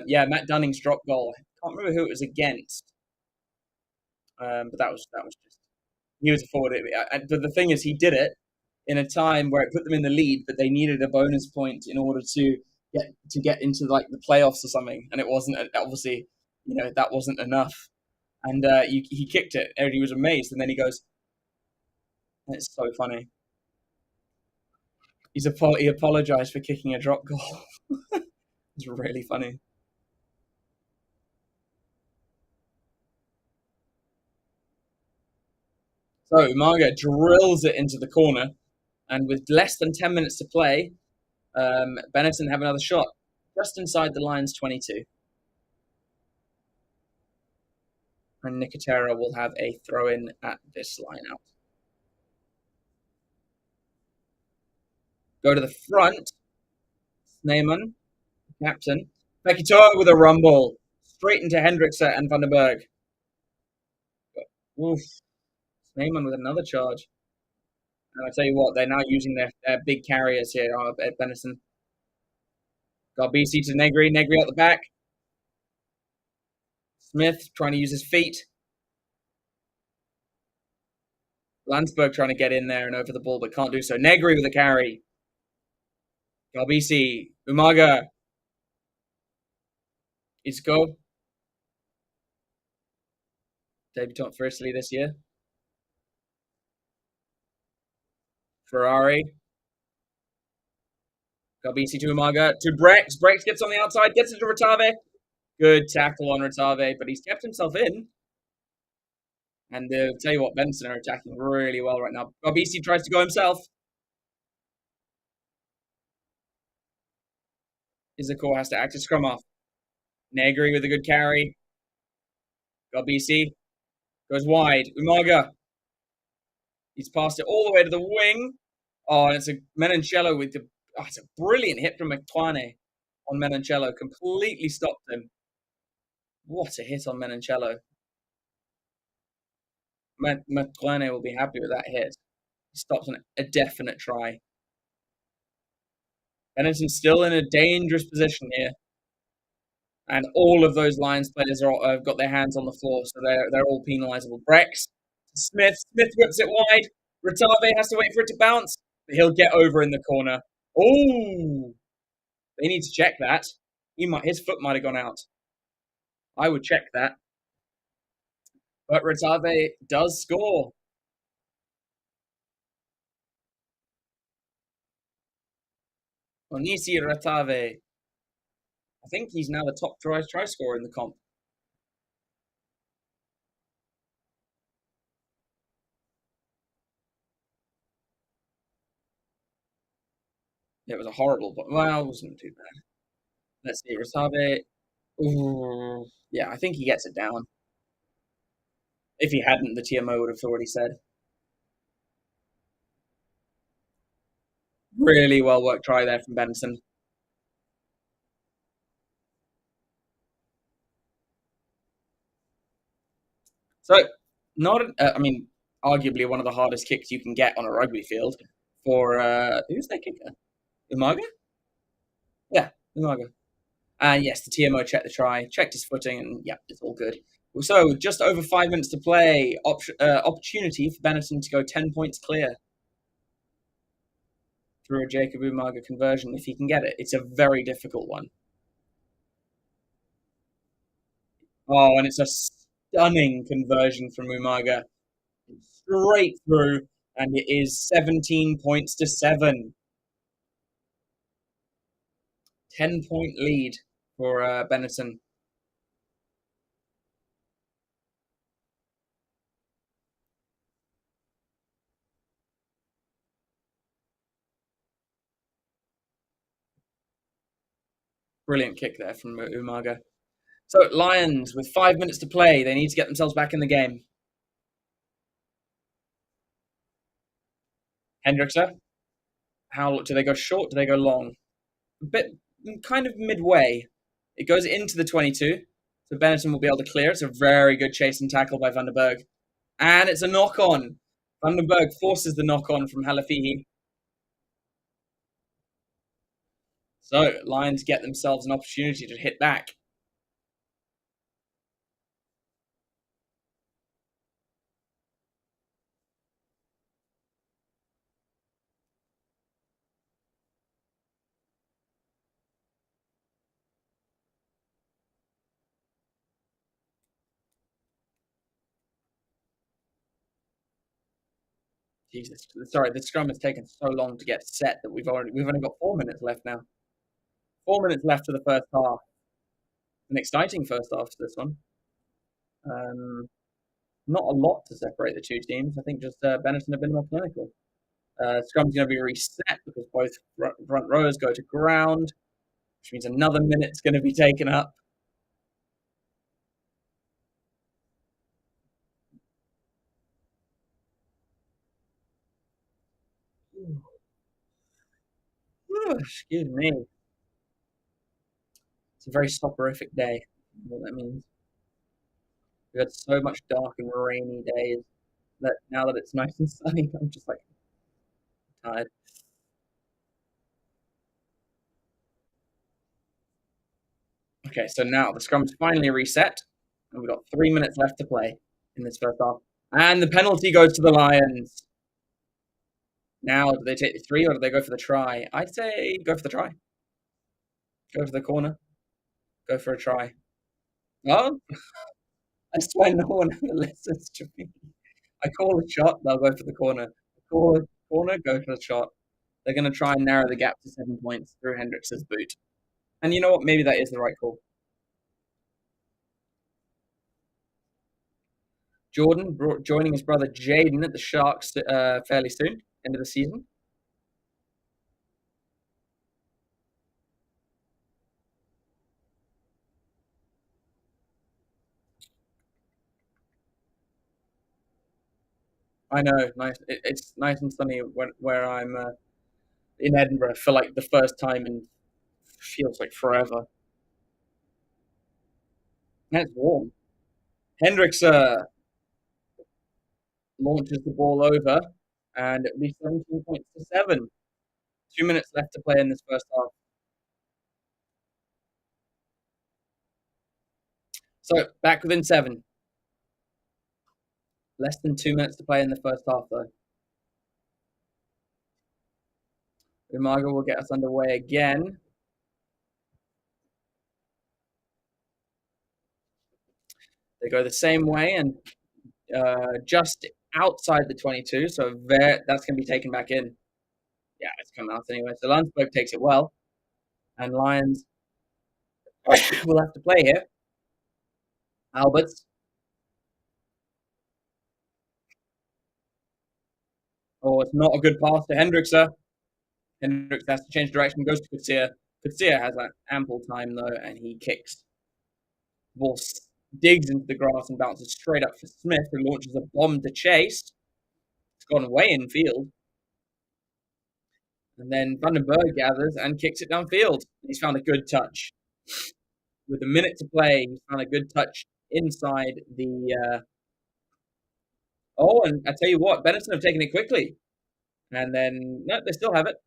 Yeah, Matt Dunning's drop goal. I can't remember who it was against, but that was just he was a forward. But the thing is, he did it in a time where it put them in the lead, but they needed a bonus point in order to get into like the playoffs or something, and it wasn't obviously, that wasn't enough. And he kicked it, and he was amazed, and then he goes, "It's so funny." He apologized for kicking a drop goal. It's really funny. So Umaga drills it into the corner, and with less than 10 minutes to play, Benetton have another shot just inside the Lions' 22. And Nicotera will have a throw-in at this line out. Go to the front. Sneyman, captain. Pekitoa with a rumble. Straight into Hendrickse and Van den Berg. Oof. Sneyman with another charge. And I tell you what, they're now using their big carriers here at Benetton. Got BC to Negri. Negri at the back. Smith trying to use his feet. Landsberg trying to get in there and over the ball, but can't do so. Negri with a carry. Garbisi, Umaga. Isco. Debutant for Italy this year. Ferrari. Garbisi to Umaga. To Brex. Brex gets on the outside, gets it to Rotave. Good tackle on Rotave, but he's kept himself in. And I'll tell you what, Benson are attacking really well right now. Garbisi tries to go himself. Isako has to act as scrum off. Negri with a good carry. Garbisi goes wide. Umaga. He's passed it all the way to the wing. Oh, and it's a Menoncello with it's a brilliant hit from McTwane on Menoncello. Completely stopped him. What a hit on Menoncello. McTwane will be happy with that hit. He stops a definite try. Benetton's still in a dangerous position here. And all of those Lions players have got their hands on the floor, so they're all penalisable. Brex, Smith whips it wide. Rotave has to wait for it to bounce, but he'll get over in the corner. Oh, they need to check that. His foot might have gone out. I would check that. But Rotave does score. Onisi Rotave. I think he's now the top try scorer in the comp. It was a horrible, but well, it wasn't too bad. Let's see, Rotave. Ooh, yeah, I think he gets it down. If he hadn't, the TMO would have already said. Really well worked try there from Benson. So, not, arguably one of the hardest kicks you can get on a rugby field for, who's their kicker? Umaga? Umaga. And yes, the TMO checked the try, checked his footing, and yeah, it's all good. So just over 5 minutes to play. Opportunity for Benetton to go 10 points clear through a Jacob Umaga conversion if he can get it. It's a very difficult one. Oh, and it's a stunning conversion from Umaga. Straight through, and it is 17 points to 7. 10-point lead for Benetton. Brilliant kick there from Umaga. So Lions, with 5 minutes to play, they need to get themselves back in the game. Hendrickson, how do they go short? Do they go long? A bit, kind of midway. It goes into the 22, so Benetton will be able to clear. It's a very good chase and tackle by Van den Berg. And it's a knock-on. Van den Berg forces the knock-on from Halafihi. So Lions get themselves an opportunity to hit back. Jesus, sorry, the scrum has taken so long to get set that we've only got 4 minutes left now. 4 minutes left for the first half. An exciting first half to this one. Not a lot to separate the two teams. I think just Benetton have been more clinical. Scrum's going to be reset because both front rowers go to ground, which means another minute's going to be taken up. Excuse me. It's a very soporific day. What that means. We've had so much dark and rainy days that now that it's nice and sunny, I'm just like tired. Okay, so now the scrum's finally reset, and we've got 3 minutes left to play in this first half. And the penalty goes to the Lions. Now, do they take the 3 or do they go for the try? I'd say go for the try. Go for the corner. Go for a try. Oh, I swear no one ever listens to me. I call a shot, they'll go for the corner. I call a corner, go for the shot. They're going to try and narrow the gap to 7 points through Hendricks's boot. And you know what? Maybe that is the right call. Jordan joining his brother Jaden at the Sharks fairly soon, end of the season. I know, nice. It's nice and sunny where I'm in Edinburgh for like the first time in feels like forever. And it's warm. Hendricks launches the ball over, and it'll be 17 points to 7. 2 minutes left to play in this first half. So back within 7. Less than 2 minutes to play in the first half, though. Umaga will get us underway again. They go the same way and just outside the 22, so that's going to be taken back in. Yeah, it's come out anyway. So Landsberg takes it well, and Lions will have to play here. Alberts. Oh, it's not a good pass to Hendricks. Hendricks has to change direction, goes to Currie. Currie has that ample time, though, and he kicks. The ball digs into the grass and bounces straight up for Smith, who launches a bomb to chase. It's gone way in field. And then Van den Berg gathers and kicks it downfield. He's found a good touch. With a minute to play, he's found a good touch inside the. Oh, and I tell you what, Benetton have taken it quickly. And then, no, they still have it.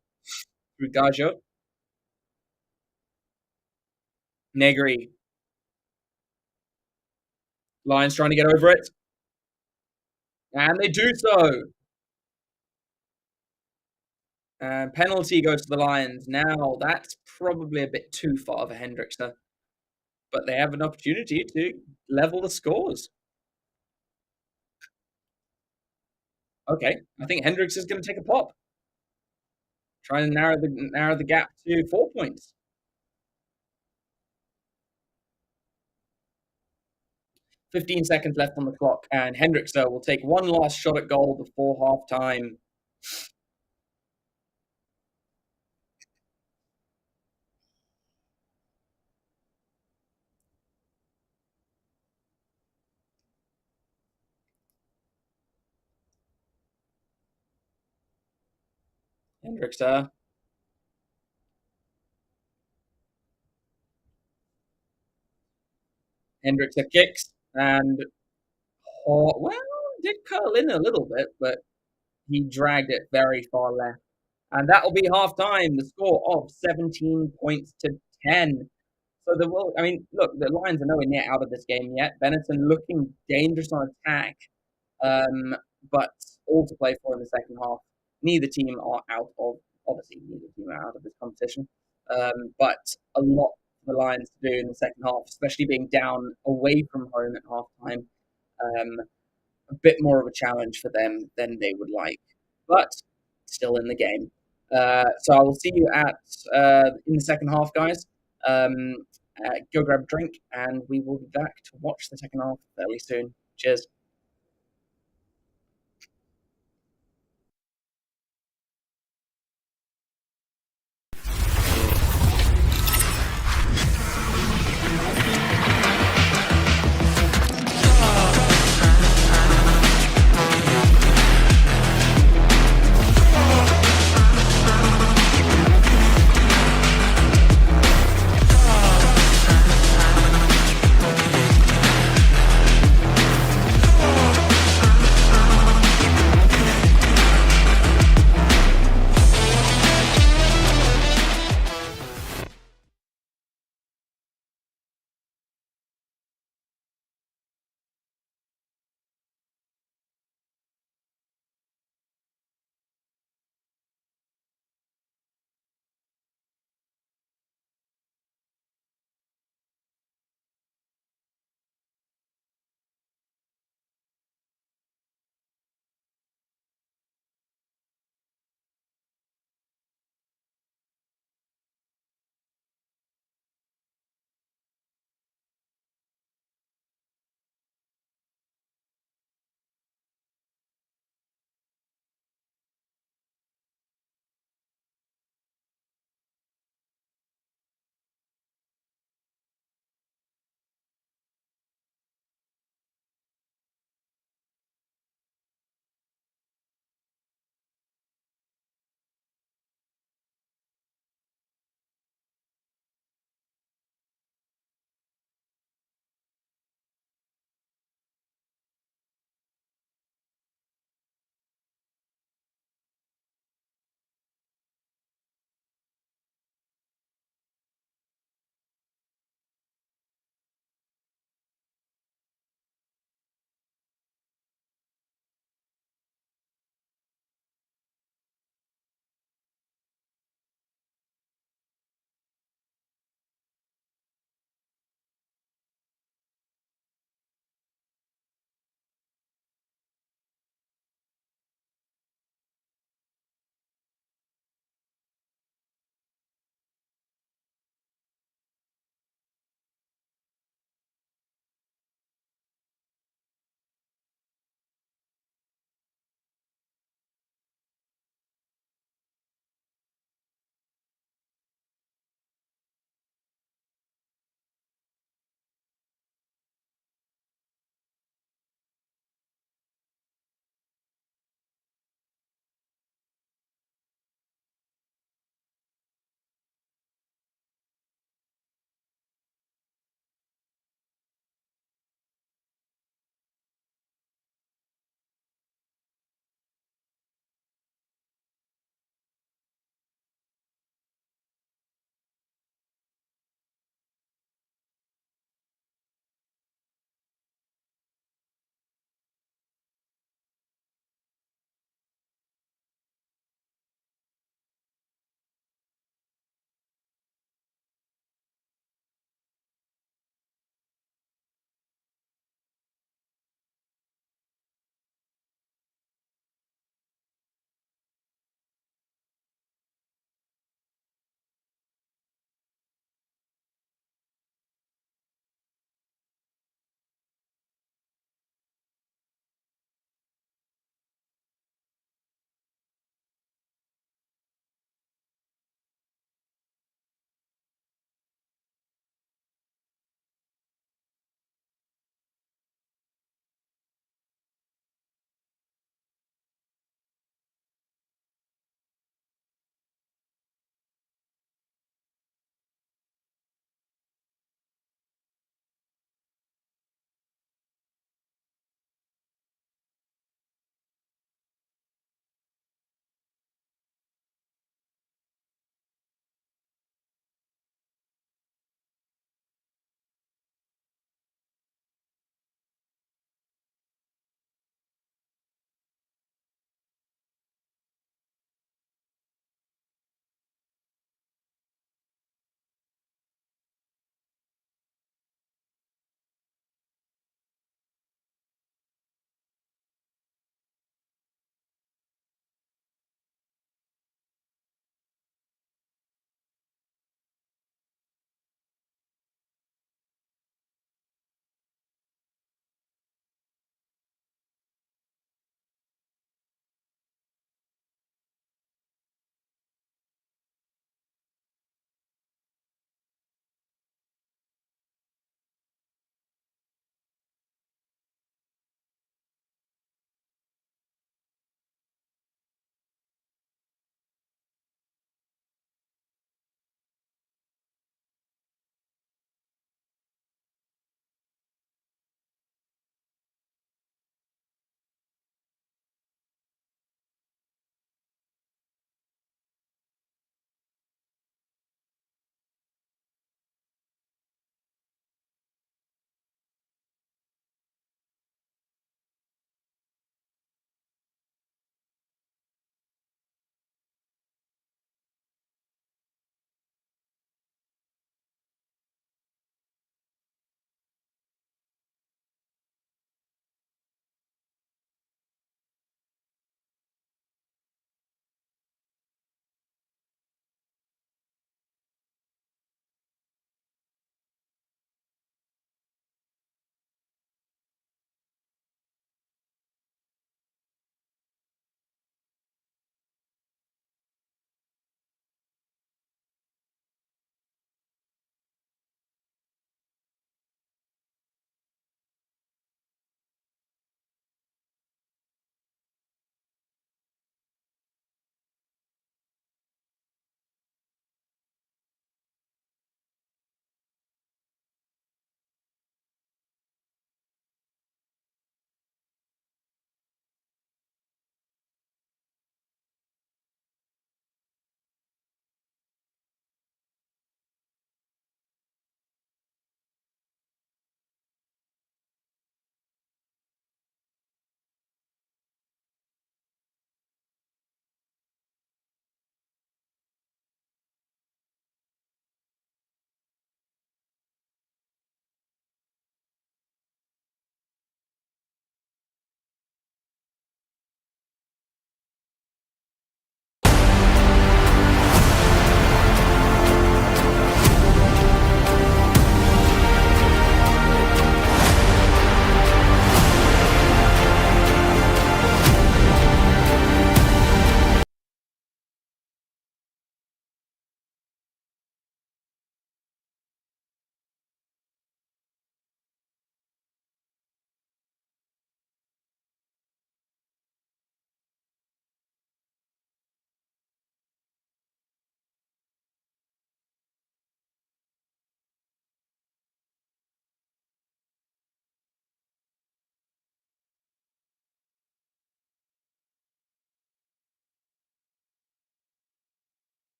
Through Gajo. Negri. Lions trying to get over it. And they do so. And penalty goes to the Lions. Now, that's probably a bit too far of a Hendrickster, but they have an opportunity to level the scores. Okay, I think Hendricks is gonna take a pop, trying to narrow the gap to 4 points. 15 seconds left on the clock, and Hendrickster will take one last shot at goal before half-time. Hendrickster. Hendrickster kicks, and well, did curl in a little bit, but he dragged it very far left. And that'll be half-time, the score of 17 points to 10. So I mean, look, the Lions are nowhere near out of this game yet. Benetton looking dangerous on attack, but all to play for in the second half. Neither team are out of, obviously, neither team are out of this competition, but a lot for the Lions to do in the second half, especially being down away from home at halftime. A bit more of a challenge for them than they would like, but still in the game. So I will see you at in the second half, guys. Go grab a drink, and we will be back to watch the second half fairly soon. Cheers.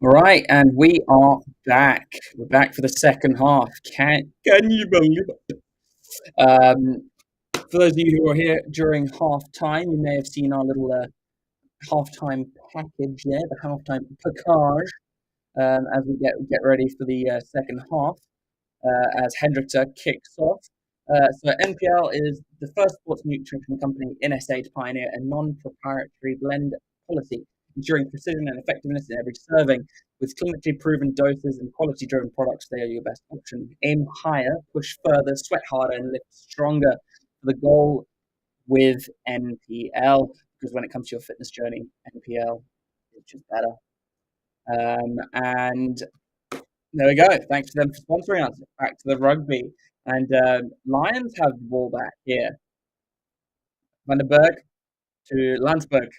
All right, and we are back. We're back for the second half. Can you believe it? For those of you who are here during half time, you may have seen our little halftime package there, the halftime package, as we get ready for the second half. As Hendrikse kicks off. So NPL is the first sports nutrition company in SA to pioneer a non-proprietary blend policy, ensuring precision and effectiveness in every serving. With clinically proven doses and quality-driven products, they are your best option. Aim higher, push further, sweat harder, and lift stronger. The goal with NPL, because when it comes to your fitness journey, NPL is just better. And there we go. Thanks to them for sponsoring us. Back to the rugby. And Lions have the ball back here. Van den Berg to Landsberg.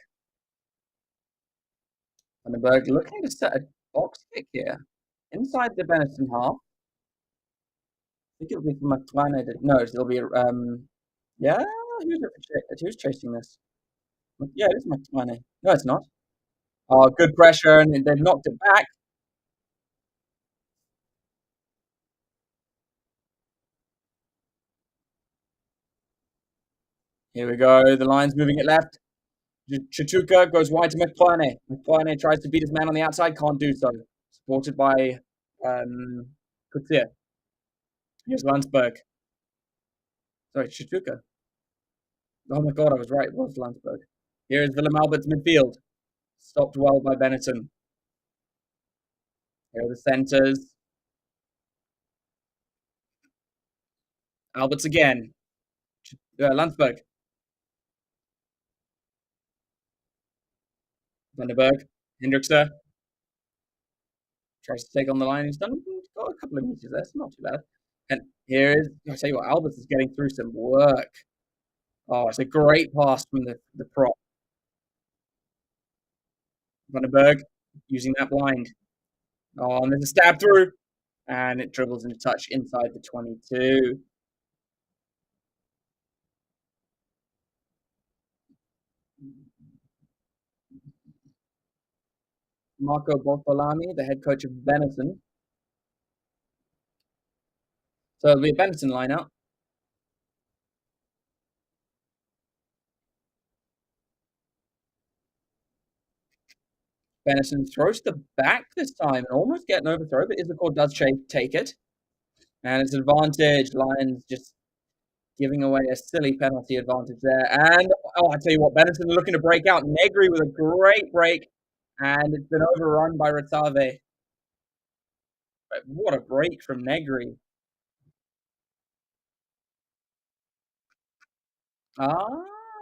Van den Berg looking to set a box kick here. Inside the Benetton half. I think it'll be for McLaren. No, it'll be yeah, who's chasing this? Yeah, it is McLaren. No, it's not. Oh, good pressure, and they've knocked it back. Here we go. The Lions moving it left. Chachuka goes wide to McClarney. McClarney tries to beat his man on the outside, can't do so. Supported by Kutia. Here's Landsberg. Sorry, Chachuka. Oh my god, I was right. It was Landsberg. Here's Willem Albert's midfield. Stopped well by Benetton. Here are the centres. Alberts again. Landsberg. Van den Berg. Hendrikse. Tries to take on the line. He's got a couple of meters there. It's not too bad. And here is, I tell you what, Alberts is getting through some work. Oh, it's a great pass from the prop. Van den Berg using that blind. Oh, and there's a stab through. And it dribbles into touch inside the 22. Marco Bortolami, the head coach of Benetton. So it'll be a Benetton line-out. Benetton throws the back this time and almost getting overthrown, but Issaquah does take it. And it's advantage. Lions just giving away a silly penalty advantage there. And, oh, I tell you what, Benetton are looking to break out. Negri with a great break. And it's been overrun by Rotave. But what a break from Negri. Ah,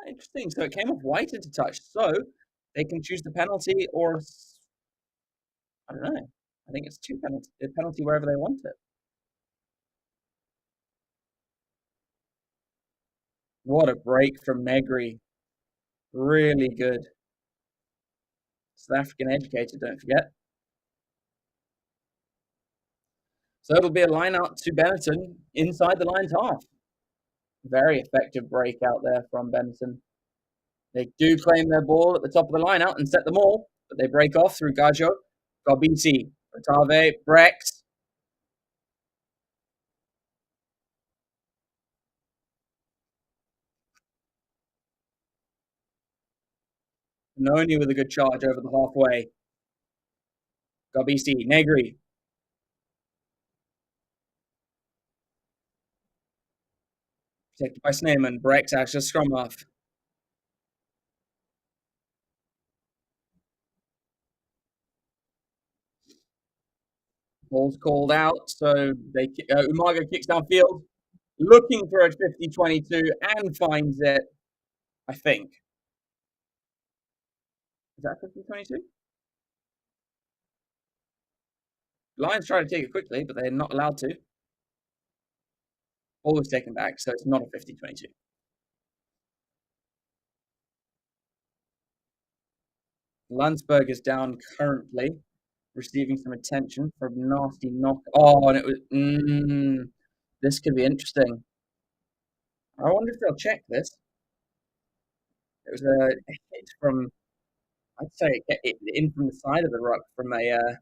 interesting. So it came off white into touch. So they can choose the penalty or, I don't know. I think it's a penalty wherever they want it. What a break from Negri. Really good. South African educated, don't forget. So it'll be a line out to Benetton inside the Lions half. Very effective break out there from Benetton. They do claim their ball at the top of the line out and set them all, but they break off through Gajo, Garbisi, Otave, Brex. Noni with a good charge over the halfway. Garbisi, Negri. Protected by Sneeman. Brex actually scrum off. Ball's called out, so they Umaga kicks downfield, looking for a 50-22 and finds it, I think. Is that 50-22? Lions try to take it quickly, but they're not allowed to. Ball was taken back, so it's not a 50-22. Landsberg is down currently, receiving some attention for a nasty knock. Oh, and it was. This could be interesting. I wonder if they'll check this. It was a hit from, I'd say, in from the side of the ruck from a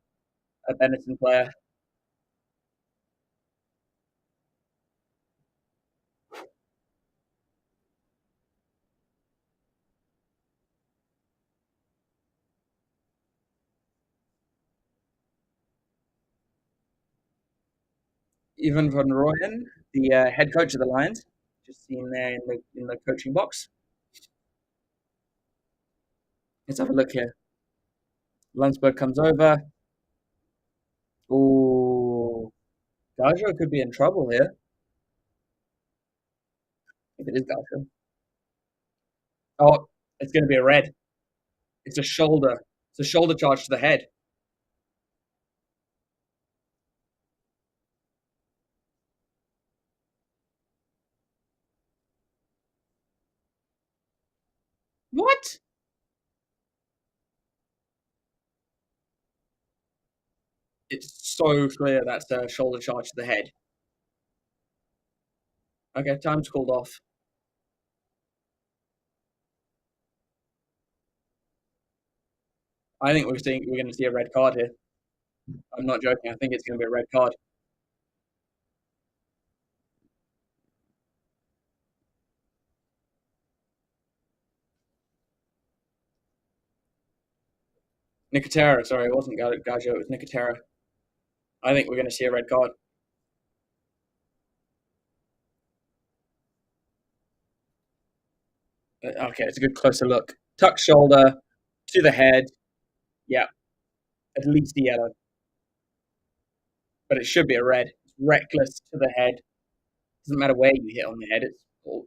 a Benetton player. Ivan van Rooyen, the head coach of the Lions, just seen there in the coaching box. Let's have a look here. Lunsberg comes over. Ooh, Gajo could be in trouble here if it is Gajo. Oh, it's going to be a red. It's a shoulder. It's a shoulder charge to the head. What? It's so clear that's a shoulder charge to the head. Okay, time's called off. I think we're going to see a red card here. I'm not joking. I think it's going to be a red card. Nicotera, sorry, it wasn't Gajo, it was Nicotera. I think we're going to see a red card. Okay, it's a good closer look. Tuck shoulder to the head. Yeah, at least a yellow. But it should be a red. It's reckless to the head. Doesn't matter where you hit on the head.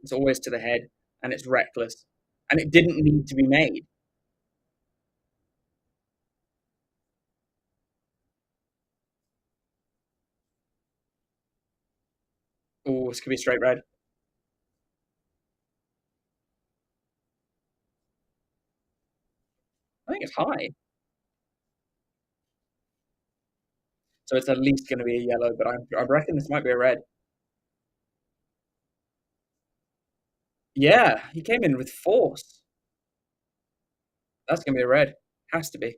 It's always to the head, and it's reckless. And it didn't need to be made. Oh, this could be straight red. I think it's high. So it's at least going to be a yellow, but I reckon this might be a red. Yeah, he came in with force. That's going to be a red. Has to be.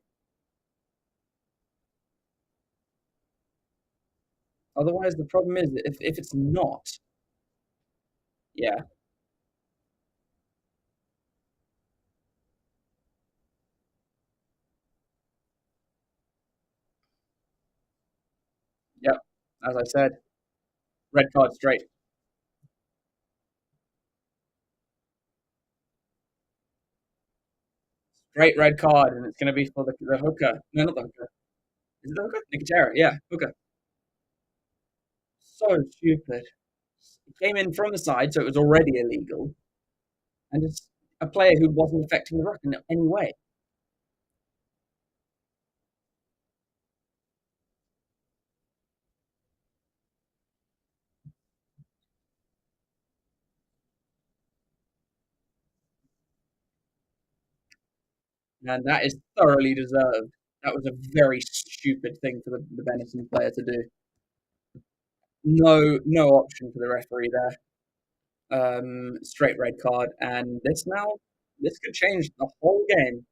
Otherwise, the problem is that if it's not, yeah, yep. As I said, red card straight. Straight red card, and it's going to be for the hooker. No, not the hooker. Is it the hooker? Nicotera, yeah, hooker. So stupid. He came in from the side, so it was already illegal, and it's a player who wasn't affecting the ruck in any way. And that is thoroughly deserved. That was a very stupid thing for the Benetton player to do. No option for the referee there. Straight red card, and this could change the whole game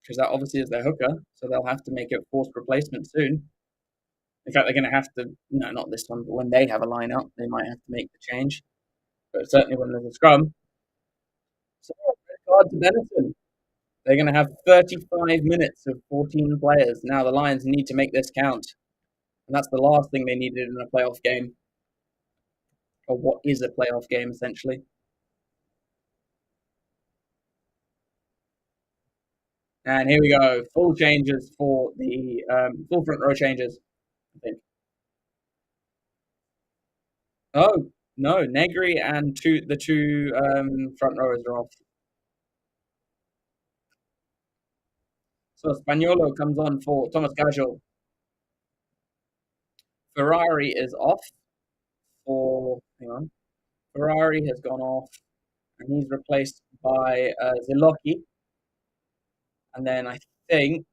because that obviously is their hooker, so they'll have to make a forced replacement soon. In fact, they're going to have to. No, not this one, but when they have a line up, they might have to make the change. But certainly when there's a scrum, so red card to Benetton. They're going to have 35 minutes of 14 players. Now the Lions need to make this count, and that's the last thing they needed in a playoff game, or what is a playoff game essentially. And here we go, full changes for the full front row changes. I think. Oh no, Negri and the two front rowers are off. So Spaniolo comes on for Thomas Gajo. Ferrari is off for. Hang on. Ferrari has gone off, and he's replaced by Ziloki. And then I think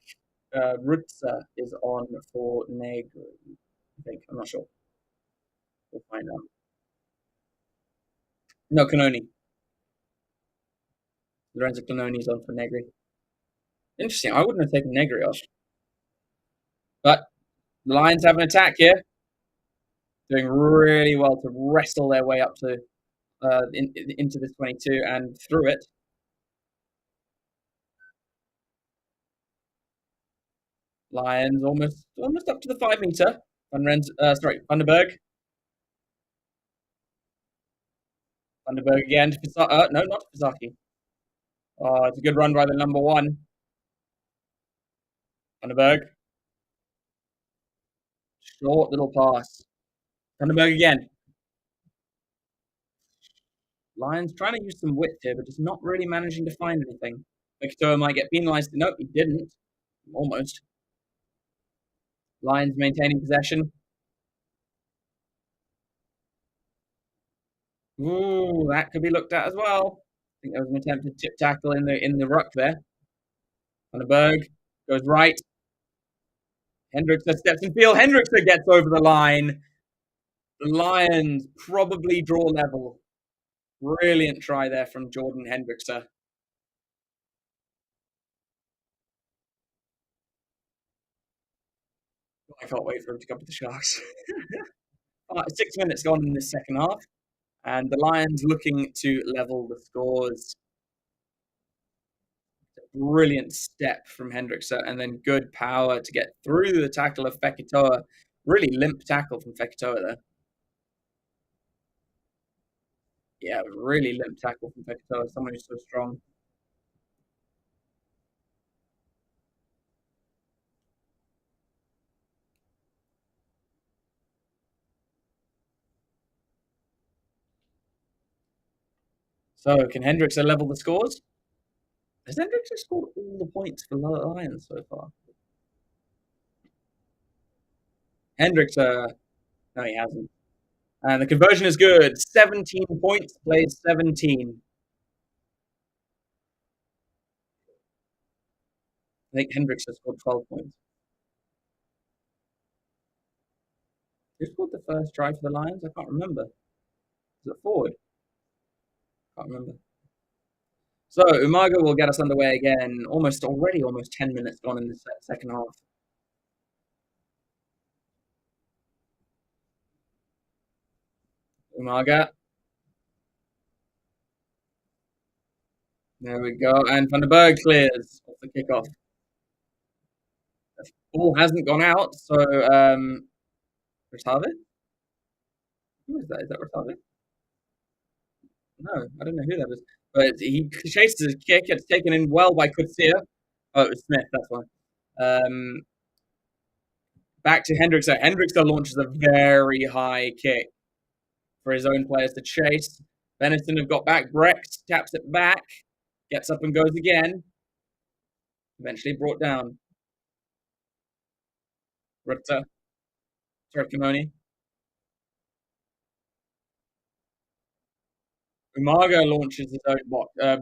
Rutsa is on for Negri. I think. I'm not sure. We'll find out. No, Canoni. Lorenzo Canoni's on for Negri. Interesting. I wouldn't have taken Negrios, but the Lions have an attack here, doing really well to wrestle their way up to into this 22 and through it. Lions almost up to the 5 meter. Vandenberg. Vandenberg again. No, not Pisaki. Oh, it's a good run by the number one. Vandenberg. Short little pass. Vandenberg again. Lions trying to use some width here, but just not really managing to find anything. Victor might get penalised. Nope, he didn't. Almost. Lions maintaining possession. Ooh, that could be looked at as well. I think there was an attempted tip tackle in the ruck there. Vandenberg goes right. Hendrickson steps in field. Hendrickson gets over the line. The Lions probably draw level. Brilliant try there from Jordan Hendrickson. I can't wait for him to come to the Sharks. 6 minutes gone in this second half, and the Lions looking to level the scores. Brilliant step from Hendrickson, and then good power to get through the tackle of Fekitoa. Really limp tackle from Fekitoa there. Yeah, really limp tackle from Fekitoa, someone who's so strong. So, can Hendrickson level the scores? Has Hendrickson scored all the points for the Lions so far? Hendrickson, no, he hasn't. And the conversion is good. 17 points, plays 17. I think Hendrickson scored 12 points. Who scored the first try for the Lions? I can't remember. Was it forward? Can't remember. So Umaga will get us underway again. Almost 10 minutes gone in the second half. Umaga. There we go. And Van der Berg clears off the kickoff. The ball hasn't gone out, so Rotave? Who is that? Is that Rotave? No, I don't know who that is. But he chases a kick. It's taken in well by Kutsia. Oh, it was Smith, that's why. Back to Hendrickson. Hendrickson launches a very high kick for his own players to chase. Benetton have got back. Brex taps it back. Gets up and goes again. Eventually brought down. Richter. Sorry, Kimoni. Umaga launches his own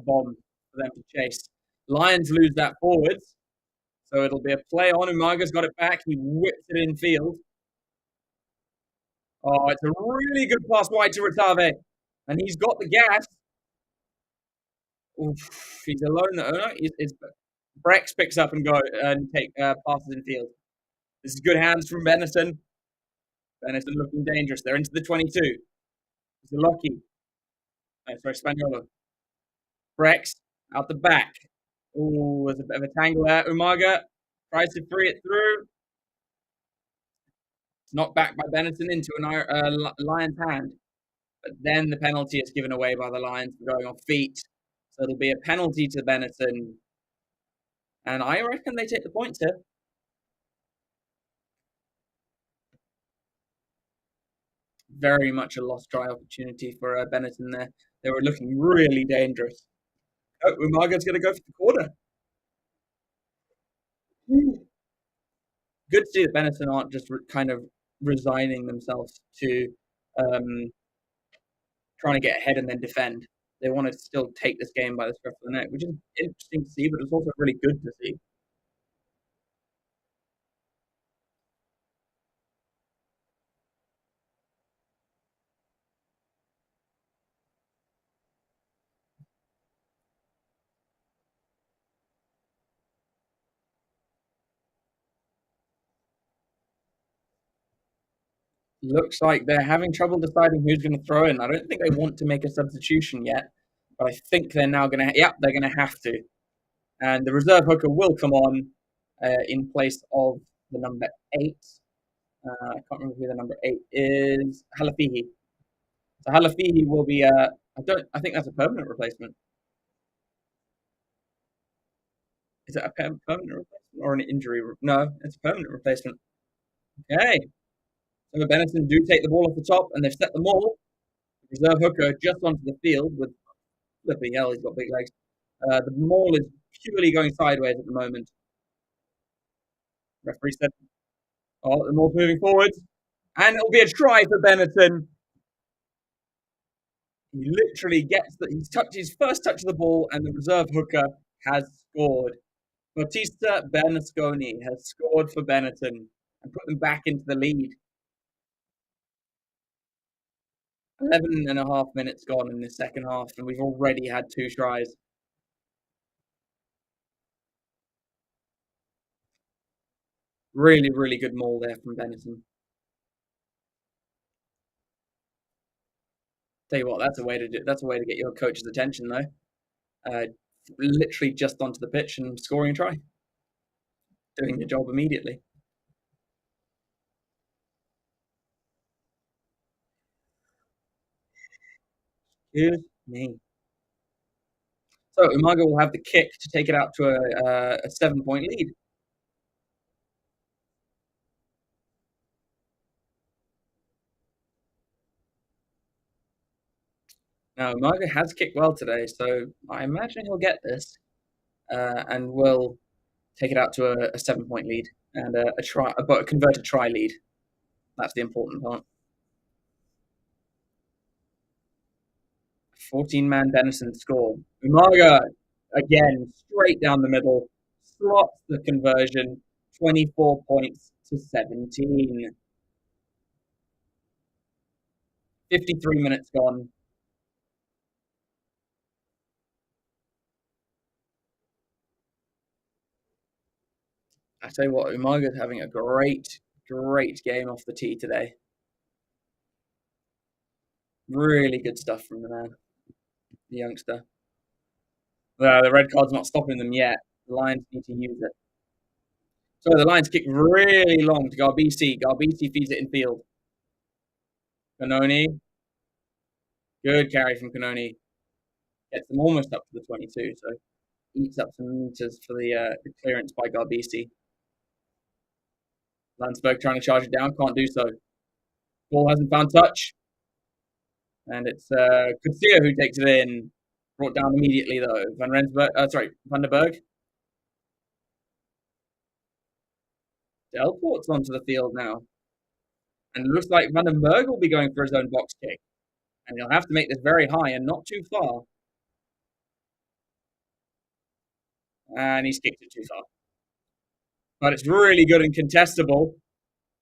bomb for them to chase. Lions lose that forwards. So it'll be a play on. Umaga's got it back. He whips it in field. Oh, it's a really good pass wide to Rotave. And he's got the gas. Oof, he's alone. Brex picks up and passes in field. This is good hands from Benetton. Benetton looking dangerous. They're into the 22. Zaloki. Sorry, Spaniolo. Brex out the back. Oh, there's a bit of a tangle there. Umaga tries to free it through. It's knocked back by Benetton into an Lion's hand. But then the penalty is given away by the Lions for going off feet. So it'll be a penalty to Benetton. And I reckon they take the points here. Very much a lost try opportunity for Benetton there. They were looking really dangerous. Oh, Umaga's going to go for the corner. Good to see that Benetton aren't just kind of resigning themselves to trying to get ahead and then defend. They want to still take this game by the scruff of the neck, which is interesting to see, but it's also really good to see. Looks like they're having trouble deciding who's going to throw in. I don't think they want to make a substitution yet, but I think they're now going to. Yeah, they're going to have to. And the reserve hooker will come on in place of the number 8. I can't remember who the number 8 is. Halafihi. So Halafihi will be. I think that's a permanent replacement. Is it a permanent replacement or an injury? No, it's a permanent replacement. Okay. So the Benetton do take the ball off the top, and they've set the maul. Reserve hooker just onto the field with flipping hell. He's got big legs. The maul is purely going sideways at the moment. Referee said, "Oh, the maul's moving forwards, and it'll be a try for Benetton." He literally gets that. He's touched his first touch of the ball, and the reserve hooker has scored. Bautista Bernasconi has scored for Benetton and put them back into the lead. 11 and a half minutes gone in the second half, and we've already had 2 tries. Really, really good maul there from Benetton. Tell you what, that's a way to get your coach's attention, though. Literally just onto the pitch and scoring a try, doing the job immediately. Excuse me. So Umaga will have the kick to take it out to a 7-point lead. Now Umaga has kicked well today, so I imagine he'll get this and will take it out to a 7-point lead and a try, but a converted try lead. That's the important part. 14-man Benetton score. Umaga again straight down the middle, slots the conversion. 24 points to 17. 53 minutes gone. I tell you what, Umaga's having a great, great game off the tee today. Really good stuff from the man, the youngster. The red card's not stopping them yet. The Lions need to use it. So the Lions kick really long to Garbisi. Garbisi feeds it in field. Canoni. Good carry from Canoni. Gets them almost up to the 22, so eats up some meters for the clearance by Garbisi. Landsberg trying to charge it down, can't do so. Ball hasn't found touch. And it's Kutsia who takes it in. Brought down immediately, though. Van der Berg. Delport's onto the field now. And it looks like Van den Berg will be going for his own box kick. And he'll have to make this very high and not too far. And he's kicked it too far. But it's really good and contestable.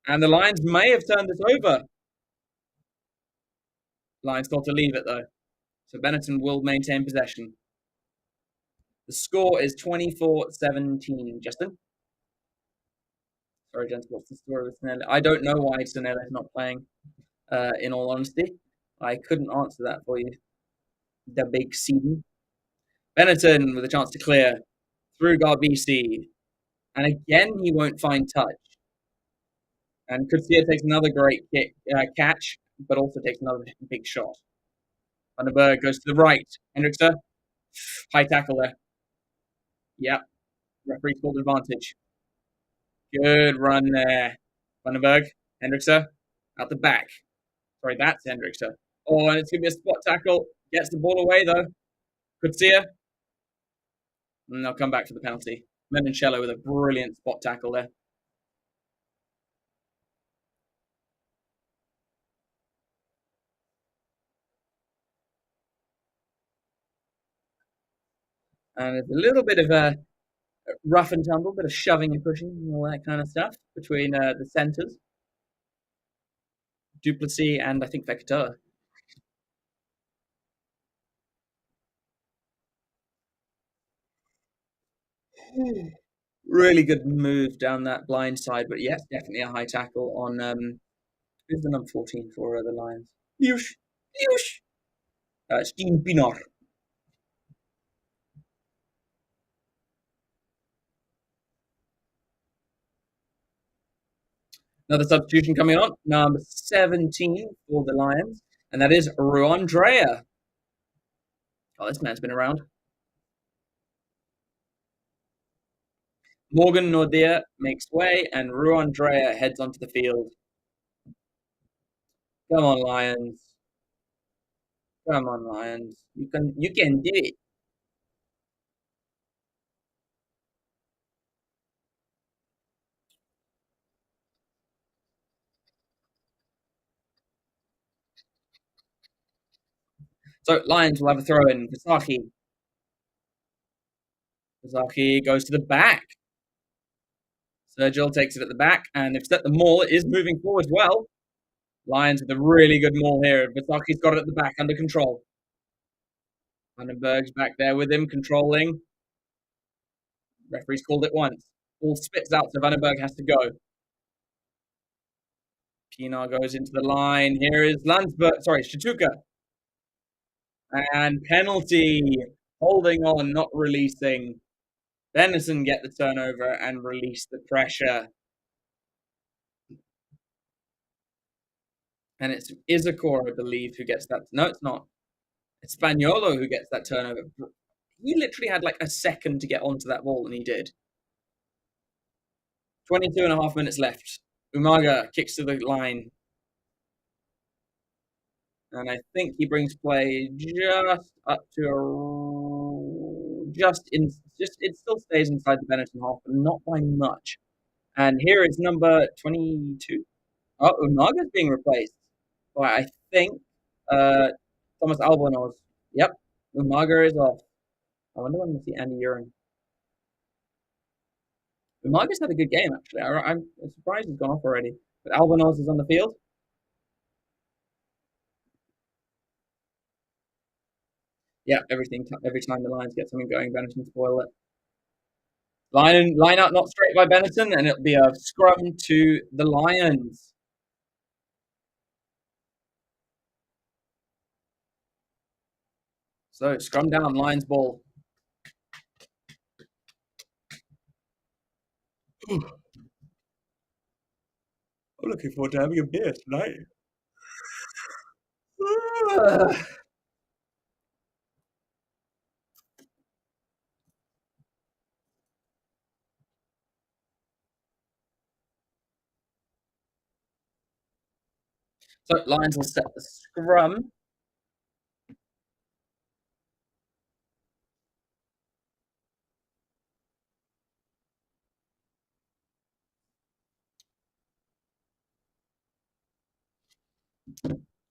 And the Lions may have turned this over. Lions got to leave it, though. So Benetton will maintain possession. The score is 24-17. Justin? Sorry, gents, what's the story with Sanele? I don't know why Sanele is not playing, in all honesty. I couldn't answer that for you. The big Seeden. Benetton with a chance to clear through Garbisi. And again, he won't find touch. And Kutsia takes another great catch, but also takes another big shot. Van den Berg goes to the right. Hendrickster, high tackle there. Yep. Referee called advantage. Good run there. Van den Berg, Hendrickster, out the back. Sorry, that's Hendrickster. Oh, and it's going to be a spot tackle. Gets the ball away, though. Kutsia. And they'll come back for the penalty. Menoncello with a brilliant spot tackle there. And it's a little bit of a rough and tumble, bit of shoving and pushing and all that kind of stuff between the centres. Duplessis and I think Vector. Really good move down that blind side, but yes, definitely a high tackle on Who's the number 14 for the Lions? Liush. Liush. Steen Pinar. Another substitution coming on. Number 17 for the Lions. And that is Ruandrea. Oh, this man's been around. Morgan Nordea makes way, and Ruandrea heads onto the field. Come on, Lions. Come on, Lions. You can do it. So Lions will have a throw in. Vasaki. Vasaki goes to the back. Sergil takes it at the back, and they've set the maul. It is moving forward well. Lions with a really good maul here. Vasaki's got it at the back under control. Vandenberg's back there with him, controlling. Referee's called it once. Ball spits out, so Vandenberg has to go. Pinar goes into the line. Here is Shatuka. And penalty. Holding on, not releasing. Benetton get the turnover and release the pressure. And it's Izakor, I believe, who gets that. No, it's not. It's Spaniolo who gets that turnover. He literally had like a second to get onto that ball, and he did. 22 and a half minutes left. Umaga kicks to the line. And I think he brings play just up to it still stays inside the Benetton half, but not by much. And here is number 22. Oh, Umaga's being replaced by, I think, Thomas Albonos. Yep, Umaga is off. I wonder when we'll see Andy Uren. Umaga's had a good game, actually. I'm surprised he's gone off already. But Albonos is on the field. Yeah, every time the Lions get something going, Benetton spoil it. Line out not straight by Benetton, and it'll be a scrum to the Lions. So scrum down, Lions ball. I'm looking forward to having a beer tonight. So Lions will set the scrum.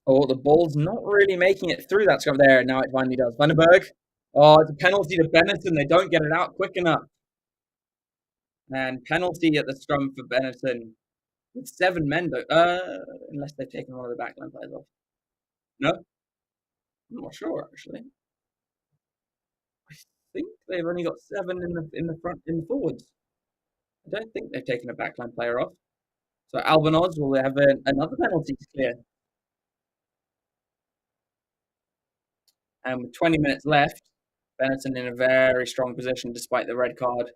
Oh, the ball's not really making it through that scrum there. Now it finally does. Vandenberg. Oh, it's a penalty to Benetton. They don't get it out quick enough. And penalty at the scrum for Benetton. With 7 men, though. Unless they've taken one of the backline players off. No? I'm not sure, actually. I think they've only got 7 in the forwards. I don't think they've taken a backline player off. So Albanos will have another penalty to clear. And with 20 minutes left, Benetton in a very strong position despite the red card.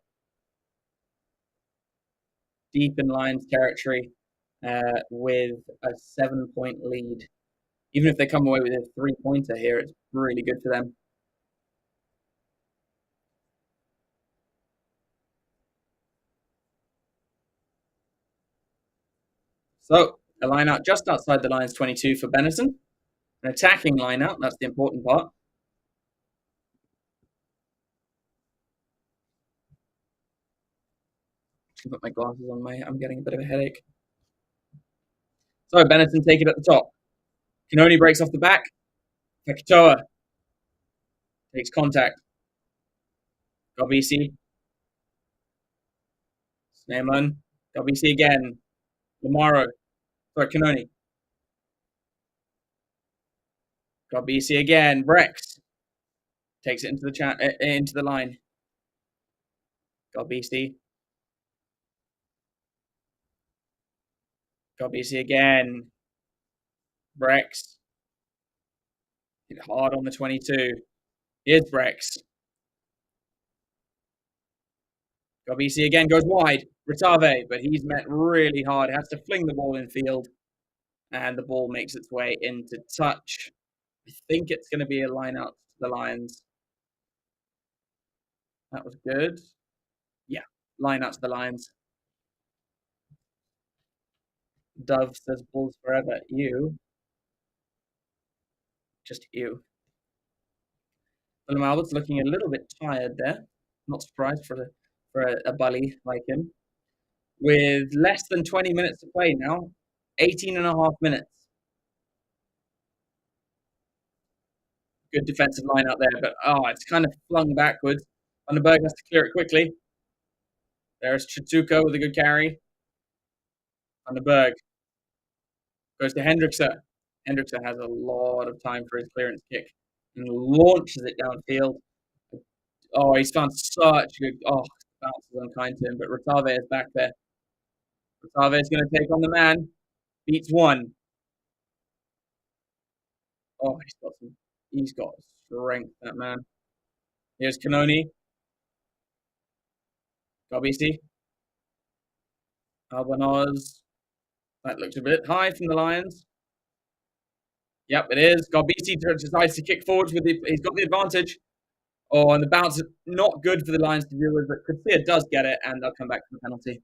Deep in Lions territory with a 7-point lead. Even if they come away with a 3-pointer here, it's really good for them. So a line out just outside the Lions 22 for Benetton. An attacking line out, that's the important part. Just put my glasses on. I'm getting a bit of a headache. So Benetton take it at the top. Canoni breaks off the back. Fekitoa takes contact. Gobisi. Sneeman. Gobisi again. Lamaro. Sorry, Canoni. Gobisi again. Brex takes it into the line. Gobisi. Gobisi again. Brex. Hit hard on the 22. Here's Brex. Gobisi again goes wide. Rotave, but he's met really hard. Has to fling the ball in field. And the ball makes its way into touch. I think it's going to be a line out to the Lions. That was good. Yeah, line out to the Lions. Dove says balls forever. You. Just you. William Albert's looking a little bit tired there. Not surprised for a bully like him. With less than 20 minutes to play now, 18 and a half minutes. Good defensive line out there, but it's kind of flung backwards. Vandenberg has to clear it quickly. There's Chizuko with a good carry. Vandenberg goes to Hendrickson. Hendrickson has a lot of time for his clearance kick and launches it downfield. Oh, he's found such good. Oh, bounce is unkind to him, but Rotave is back there. Rotave is going to take on the man. Beats one. Oh, he's got strength, that man. Here's Kanoni. Gobisi. Albanoz. That looks a bit high from the Lions. Yep, it is. Gobisi decides to kick forwards he's got the advantage. Oh, and the bounce is not good for the Lions to deal with, but Currie does get it, and they'll come back for the penalty.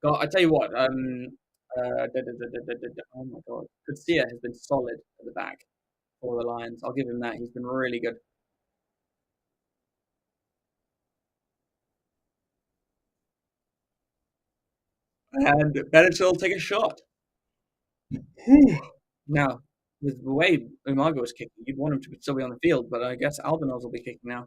God, I tell you what, oh my God, Currie has been solid at the back for the Lions. I'll give him that. He's been really good. And Benetton will take a shot. Now, with the way Umaga was kicking, you'd want him to still be on the field, but I guess Albanoz will be kicking now.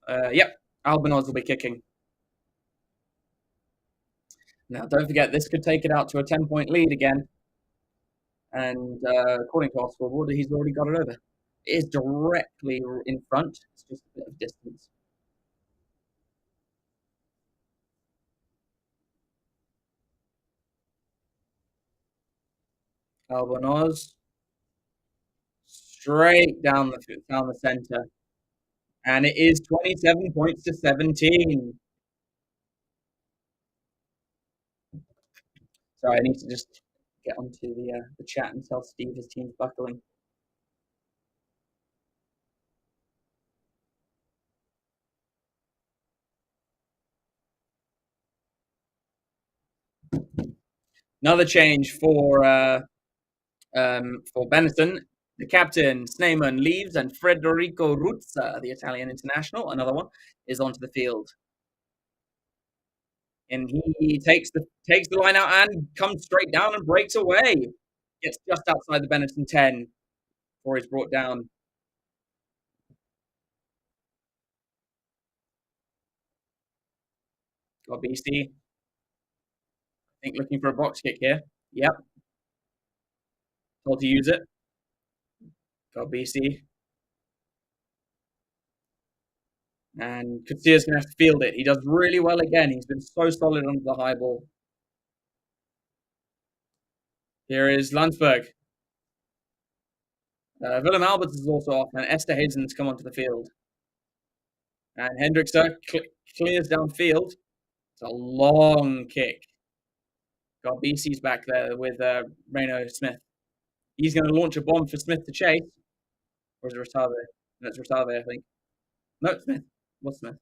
Yep, Albanoz will be kicking. Now, don't forget, this could take it out to a 10-point lead again. And according to our scoreboard, he's already got it over. It is directly in front. It's just a bit of distance. Albanoz straight down the center, and it is 27 points to 17. Sorry, I need to just get onto the chat and tell Steve his team's buckling. Another change for Benetton. The captain, Sneyman, leaves, and Federico Ruzza, the Italian international, another one, is onto the field. And he takes the line out and comes straight down and breaks away. Gets just outside the Benetton 10 before he's brought down. Got BC. I think looking for a box kick here. Yep. Told to use it. Got BC. And Currie's going to have to field it. He does really well again. He's been so solid under the high ball. Here is Landsberg. Willem Alberts is also off, and Esther Hazen's come onto the field. And Hendrickson clears downfield. It's a long kick. Got BC's back there with Reno Smith. He's going to launch a bomb for Smith to chase. Or is it Rotave? No, it's Rotave, I think. No, Smith. What's Smith?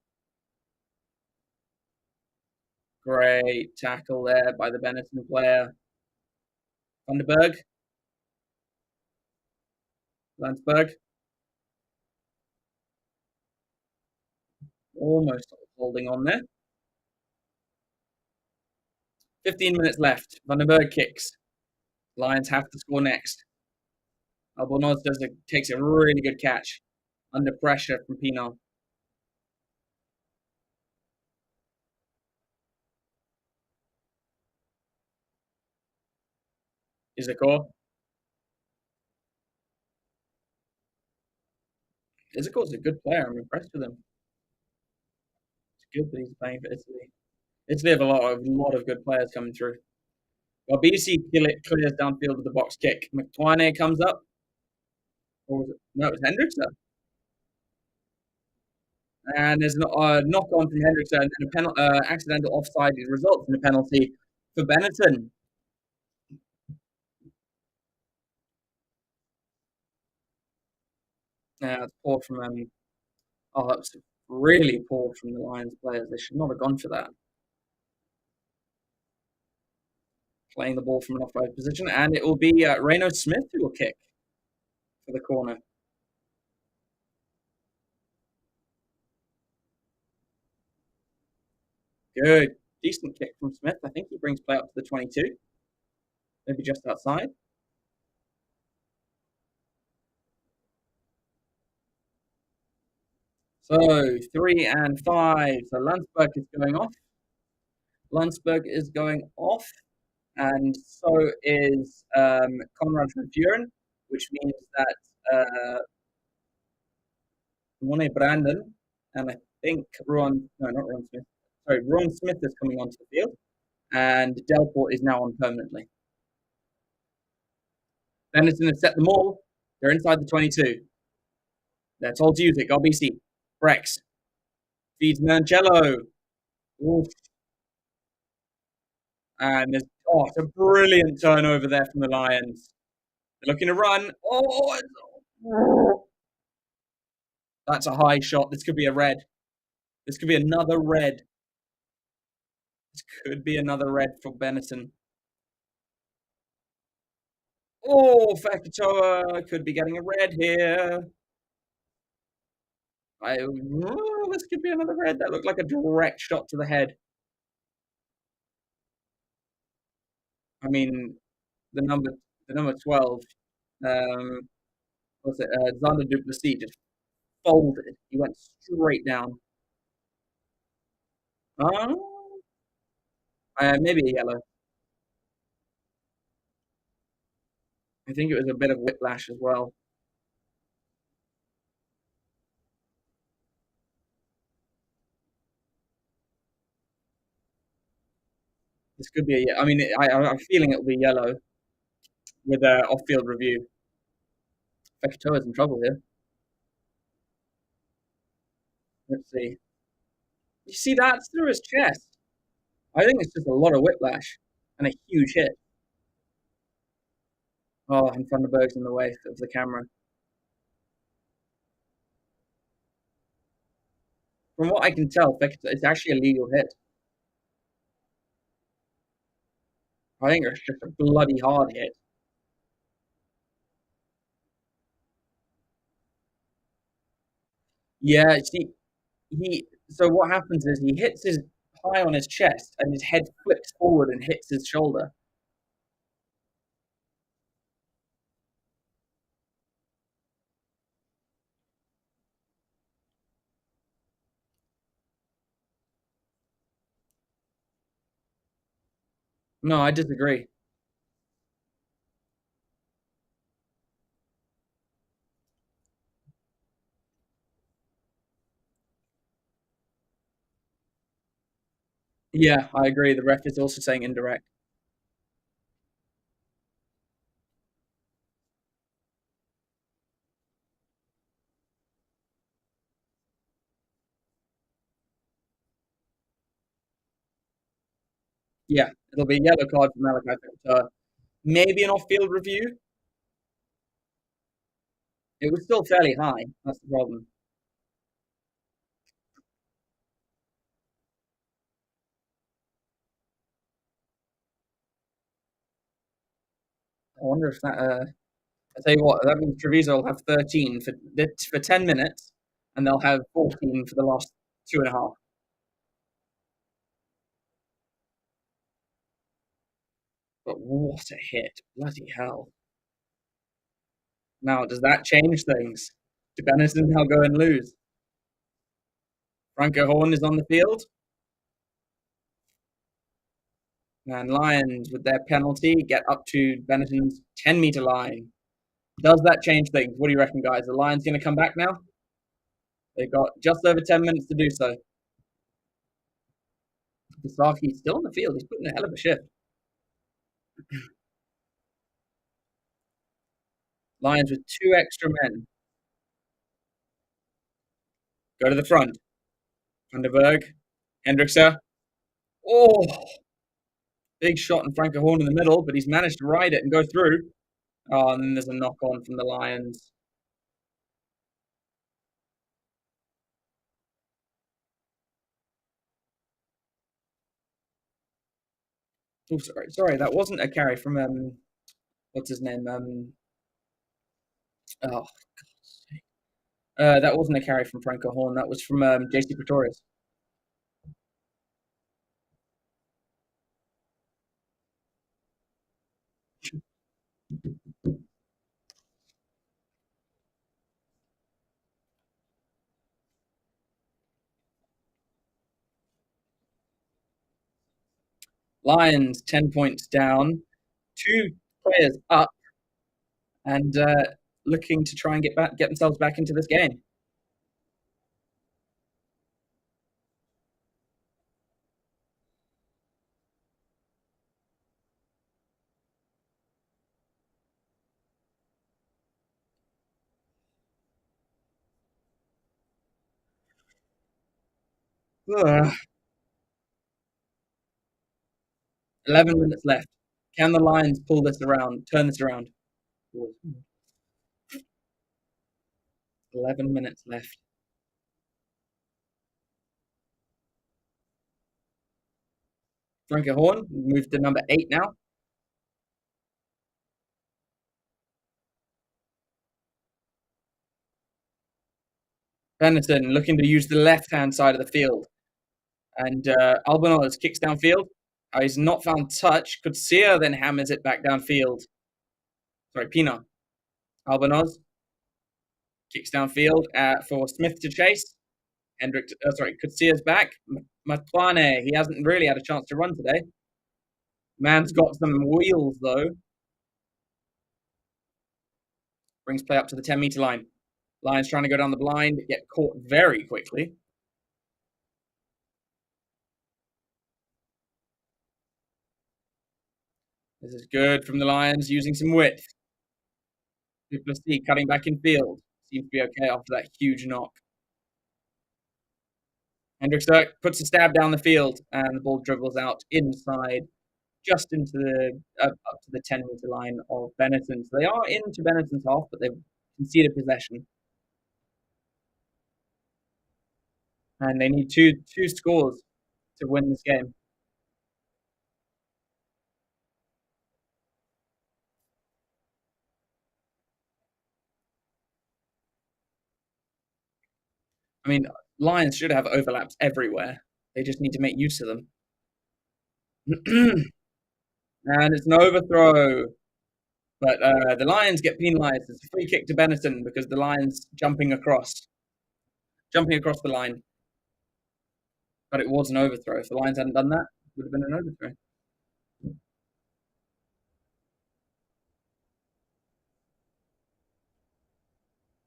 Great tackle there by the Benetton player. Vandenberg. Landsberg. Almost holding on there. 15 minutes left. Vandenberg kicks. Lions have to score next. Albornoz takes a really good catch under pressure from Pinot. Is the core. Isiko's a good player. I'm impressed with him. It's good that he's playing for Italy. Italy have a lot of good players coming through. Well, BC clears downfield with the box kick. McTwine comes up. Or was it? No, it was Hendrickson. And there's a knock on from Hendrickson and accidental offside results in a penalty for Benetton. Yeah, it's poor from oh, that was really poor from the Lions players. They should not have gone for that. Playing the ball from an offside position, and it will be Reno Smith who will kick for the corner. Good, decent kick from Smith. I think he brings play up to the 22, maybe just outside. So 3 and 5. So Landsberg is going off. Landsberg is going off, and so is Conrad van Buren, which means that Monet Brandon and I think not Ron Smith. Sorry, Ron Smith is coming onto the field, and Delport is now on permanently. Benetton has set them all. They're inside the 22. They're told to use it. RBC. Brex. Feeds Mancello. Oof. And it's a brilliant turnover there from the Lions. They're looking to run. That's a high shot. This could be a red. This could be another red. This could be another red for Benetton. Oh, Fakatoa could be getting a red here. This could be another red. That looked like a direct shot to the head. I mean, the number 12, was it Xander Duplessis just folded. He went straight down. Maybe a yellow. I think it was a bit of whiplash as well. This could be I mean, I'm feeling it'll be yellow with off-field review. Fekitoa's in trouble here. Let's see. You see that? It's through his chest. I think it's just a lot of whiplash and a huge hit. Oh, and Thunderberg's in the way of the camera. From what I can tell, it's actually a legal hit. I think it's just a bloody hard hit. Yeah, see, so what happens is he hits his high on his chest and his head flips forward and hits his shoulder. No, I disagree. Yeah, I agree. The ref is also saying indirect. Yeah, it'll be a yellow card for Malachi Fekitoa. Maybe an off-field review. It was still fairly high. That's the problem. I wonder if that. I tell you what, that means Treviso will have 13 for 10 minutes, and they'll have 14 for the last 2.5. But what a hit! Bloody hell! Now, does that change things? Do Benetton now go and lose? Franco Horn is on the field. And Lions, with their penalty, get up to Benetton's 10-meter line. Does that change things? What do you reckon, guys? The Lions going to come back now? They've got just over 10 minutes to do so. Varsity still on the field. He's putting a hell of a shift. Lions with 2 extra men. Go to the front. Van der Berg. Hendrickse. Oh, big shot and Franco Horn in the middle, but he's managed to ride it and go through. Oh, and then there's a knock on from the Lions. Oh, sorry, that wasn't a carry from what's his name? Oh, that wasn't a carry from Franco Horn. That was from JC Pretorius. Lions 10 points down, 2 players up, and looking to try and get themselves back into this game. Ugh. 11 minutes left. Can the Lions pull this around, turn this around? 11 minutes left. Franco Horn moved to number 8 now. Benetton looking to use the left-hand side of the field. And Albanos kicks downfield. He's not found touch. Kutsia then hammers it back downfield. Sorry, Pina. Albanos kicks downfield for Smith to chase. Kutsia's back. Matwane, he hasn't really had a chance to run today. Man's got some wheels, though. Brings play up to the 10-meter line. Lions trying to go down the blind, get caught very quickly. This is good from the Lions, using some width. Duplessis cutting back in field. Seems to be okay after that huge knock. Hendrickse puts a stab down the field, and the ball dribbles out inside, just into the up to the 10-meter line of Benetton. So they are into Benetton's half, but they've conceded possession. And they need two scores to win this game. I mean, Lions should have overlaps everywhere. They just need to make use of them. And it's an overthrow. But the Lions get penalised. It's a free kick to Benetton because the Lions jumping across the line. But it was an overthrow. If the Lions hadn't done that, it would have been an overthrow.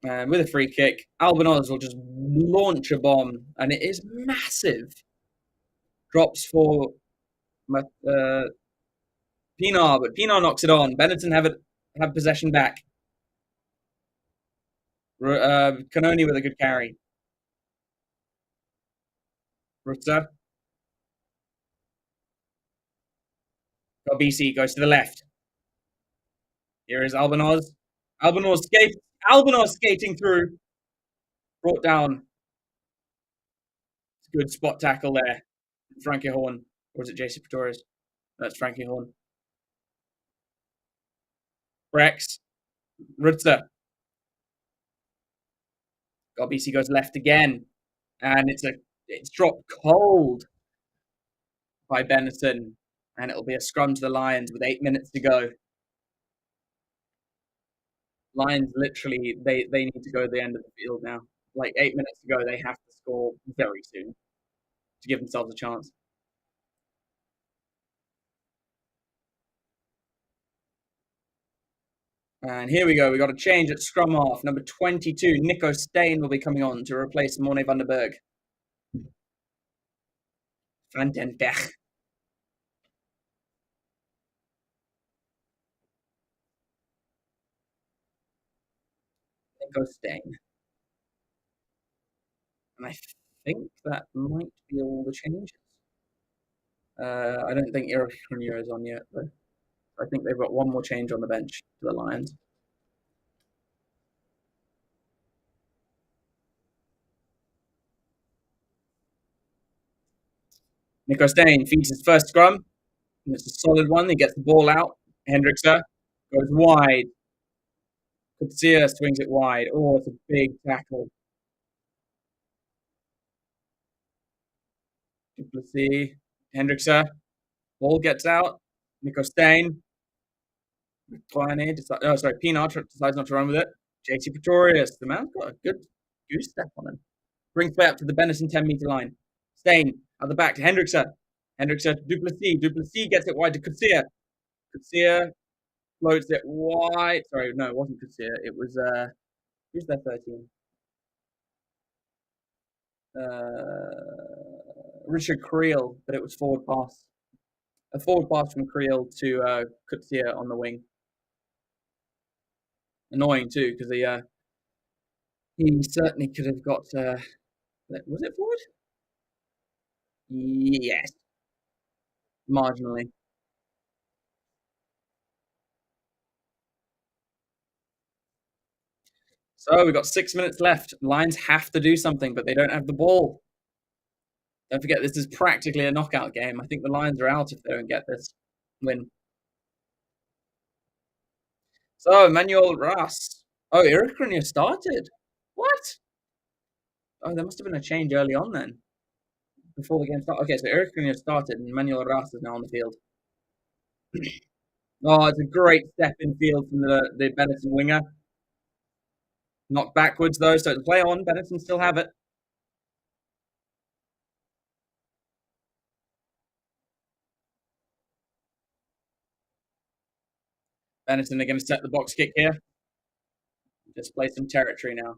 And with a free kick, Albanos will just launch a bomb, and it is massive. Drops for Pinar, but Pinar knocks it on. Benetton have possession back. Canoni with a good carry. Rutzer. BC goes to the left. Here is Albanos. Albanos skating through. Brought down. Good spot tackle there. Frankie Horn. Or is it JC Pretorius? That's Frankie Horn. Rex. Rutzer. BC goes left again. And it's dropped cold by Benetton. And it'll be a scrum to the Lions with 8 minutes to go. Lions literally, they need to go to the end of the field now. Like 8 minutes to go, they have to score very soon to give themselves a chance. And here we go. We got a change at scrum half. Number 22, Nico Steen will be coming on to replace Morne van der Berg. Van den Berg. Nico Steen. And I think that might be all the changes. I don't think Eric Currie is on yet, though. I think they've got one more change on the bench for the Lions. Nico Steen feeds his first scrum. And it's a solid one. He gets the ball out. Hendrickse goes wide. Kutsia swings it wide. Oh, it's a big tackle. Duplessis. Hendrickse. Ball gets out. Nico Steen. Pienaar decides not to run with it. JT Pretorius. The man's got a good goose step on him. Brings play up to the Benetton 10-meter line. Steen at the back to Hendrickse. Hendrickse to Duplessis. Duplessis gets it wide to Kutsia. Kutsia floats it wide. Sorry, no, it wasn't Kutsia. It was who's their 13? Richard Creel, but it was forward pass. A forward pass from Creel to Kutsia on the wing. Annoying too, because he certainly could have got. Was it forward? Yes, marginally. So we've got 6 minutes left. Lions have to do something, but they don't have the ball. Don't forget, this is practically a knockout game. I think the Lions are out if they don't get this win. So, Manuel Ras. Oh, Eric Grenier started. What? Oh, there must have been a change early on then, before the game started. Okay, so Eric Grenier started, and Manuel Ras is now on the field. Oh, it's a great step in field from the Benetton winger. Knocked backwards, though, so it's play on. Benetton still have it. Benetton are going to set the box kick here. Just play some territory now.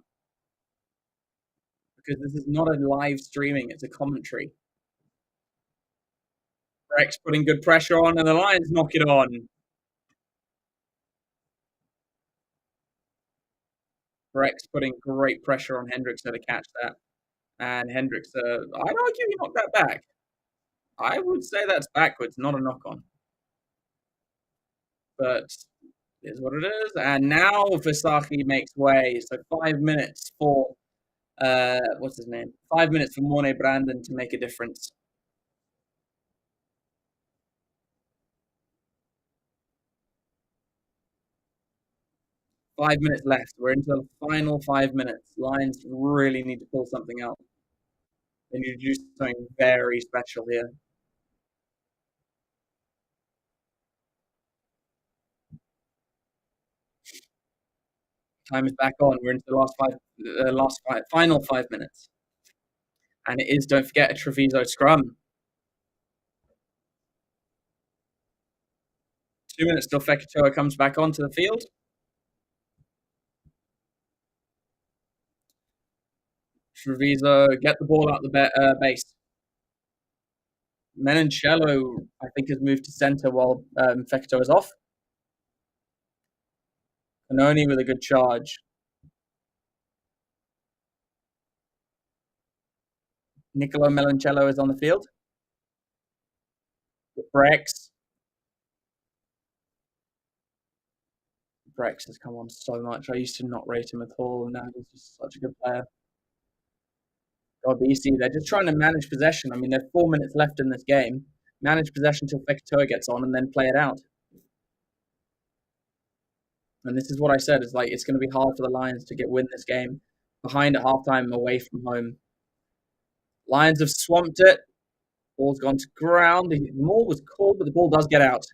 Because this is not a live streaming, it's a commentary. Rex putting good pressure on, and the Lions knock it on. Rex putting great pressure on Hendrickse to catch that. And Hendrickse, I'd argue he knocked that back. I would say that's backwards, not a knock on. But it is what it is. And now Varsity makes way. So 5 minutes for, what's his name? 5 minutes for Morne Brandon to make a difference. Five minutes left. We're into the final 5 minutes. Lions really need to pull something out. They need to do something very special here. Time is back on. We're into the final 5 minutes. And it is, don't forget, a Treviso scrum. 2 minutes till Fekitoa comes back onto the field. Treviso get the ball out the base. Menoncello, I think, has moved to centre while Fekitoa is off. Canoni with a good charge. Nicolo Meloncello is on the field. Brex. Brex has come on so much. I used to not rate him at all, and now he's just such a good player. God, but you see, they're just trying to manage possession. I mean, there's 4 minutes left in this game. Manage possession until Fekitoa gets on, and then play it out. And this is what I said. It's like it's going to be hard for the Lions to win this game behind at halftime, away from home. Lions have swamped it. Ball's gone to ground. The maul was called, but the ball does get out.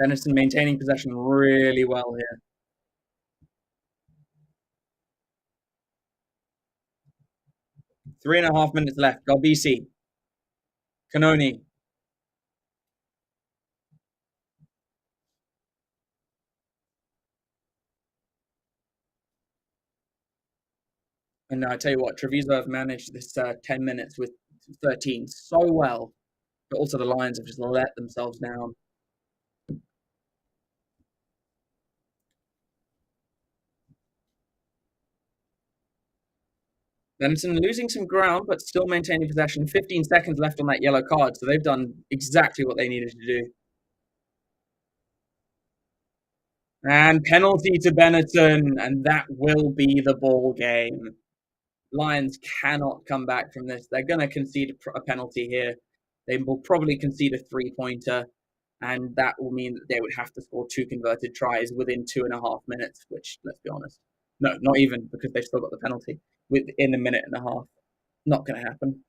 Benetton maintaining possession really well here. 3.5 minutes left. Galbisi. Canoni. And I tell you what, Treviso have managed this 10 minutes with 13 so well, but also the Lions have just let themselves down. Benetton losing some ground, but still maintaining possession. 15 seconds left on that yellow card, so they've done exactly what they needed to do. And penalty to Benetton, and that will be the ball game. Lions cannot come back from this. They're going to concede a penalty here. They will probably concede a three-pointer, and that will mean that they would have to score 2 converted tries within 2.5 minutes, which, let's be honest, no, not even, because they've still got the penalty within a minute and a half. Not going to happen.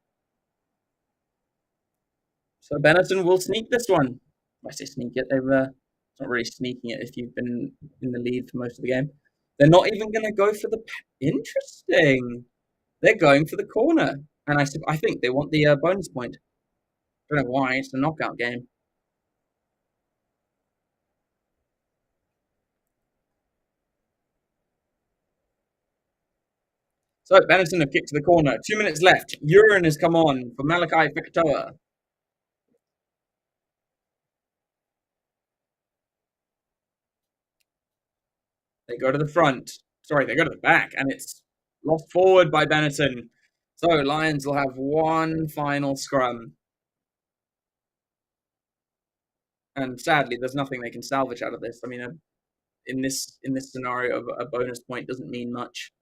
So Benetton will sneak this one. I say sneak it. They've not really sneaking it if you've been in the lead for most of the game. They're not even going to go for the. Interesting. They're going for the corner, and I think they want the bonus point. I don't know why. It's a knockout game. So Benetton have kicked to the corner. 2 minutes left. Urine has come on for Malachi Fekatoa. They go to the front. Sorry, they go to the back, and it's lost forward by Benetton. So Lions will have one final scrum. And sadly, there's nothing they can salvage out of this. I mean, in this scenario, a bonus point doesn't mean much.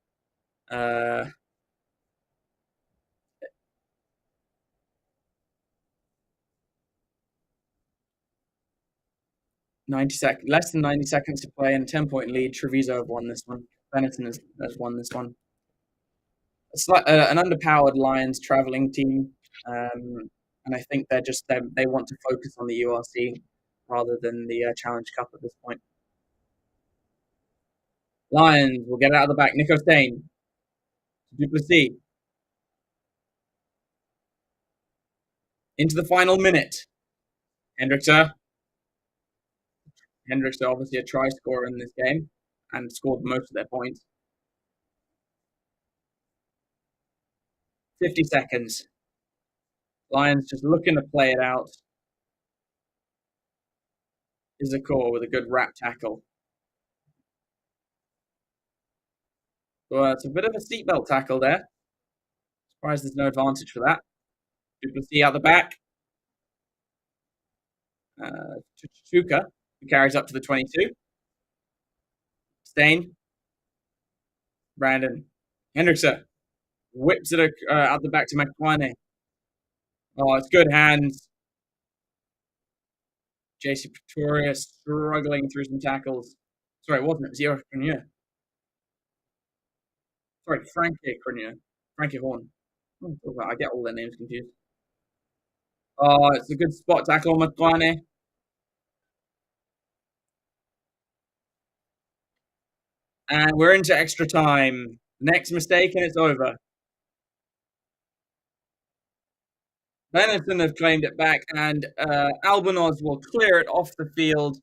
90 seconds, less than 90 seconds to play, and 10-point lead. Treviso have won this one. Benetton has won this one. It's like an underpowered Lions traveling team, and I think they want to focus on the URC rather than the Challenge Cup at this point. Lions will get it out of the back. Nico Stain, Duplessis into the final minute. Hendrickser, obviously a try scorer in this game and scored most of their points. 50 seconds. Lions just looking to play it out. Isakor with a good wrap tackle. Well, it's a bit of a seatbelt tackle there. Surprised there's no advantage for that. Duplessis out the back. Chuka, who carries up to the 22. Stain. Brandon. Hendrickson whips it out the back to McQuarrie. Oh, it's good hands. JC Pretorius struggling through some tackles. Sorry, wasn't it? Zero Cronier. Sorry, Frankie Cronier. Frankie Horn. Oh, I get all their names confused. Oh, it's a good spot tackle on McQuarrie. And we're into extra time. Next mistake and it's over. Benetton have claimed it back, and Albanos will clear it off the field.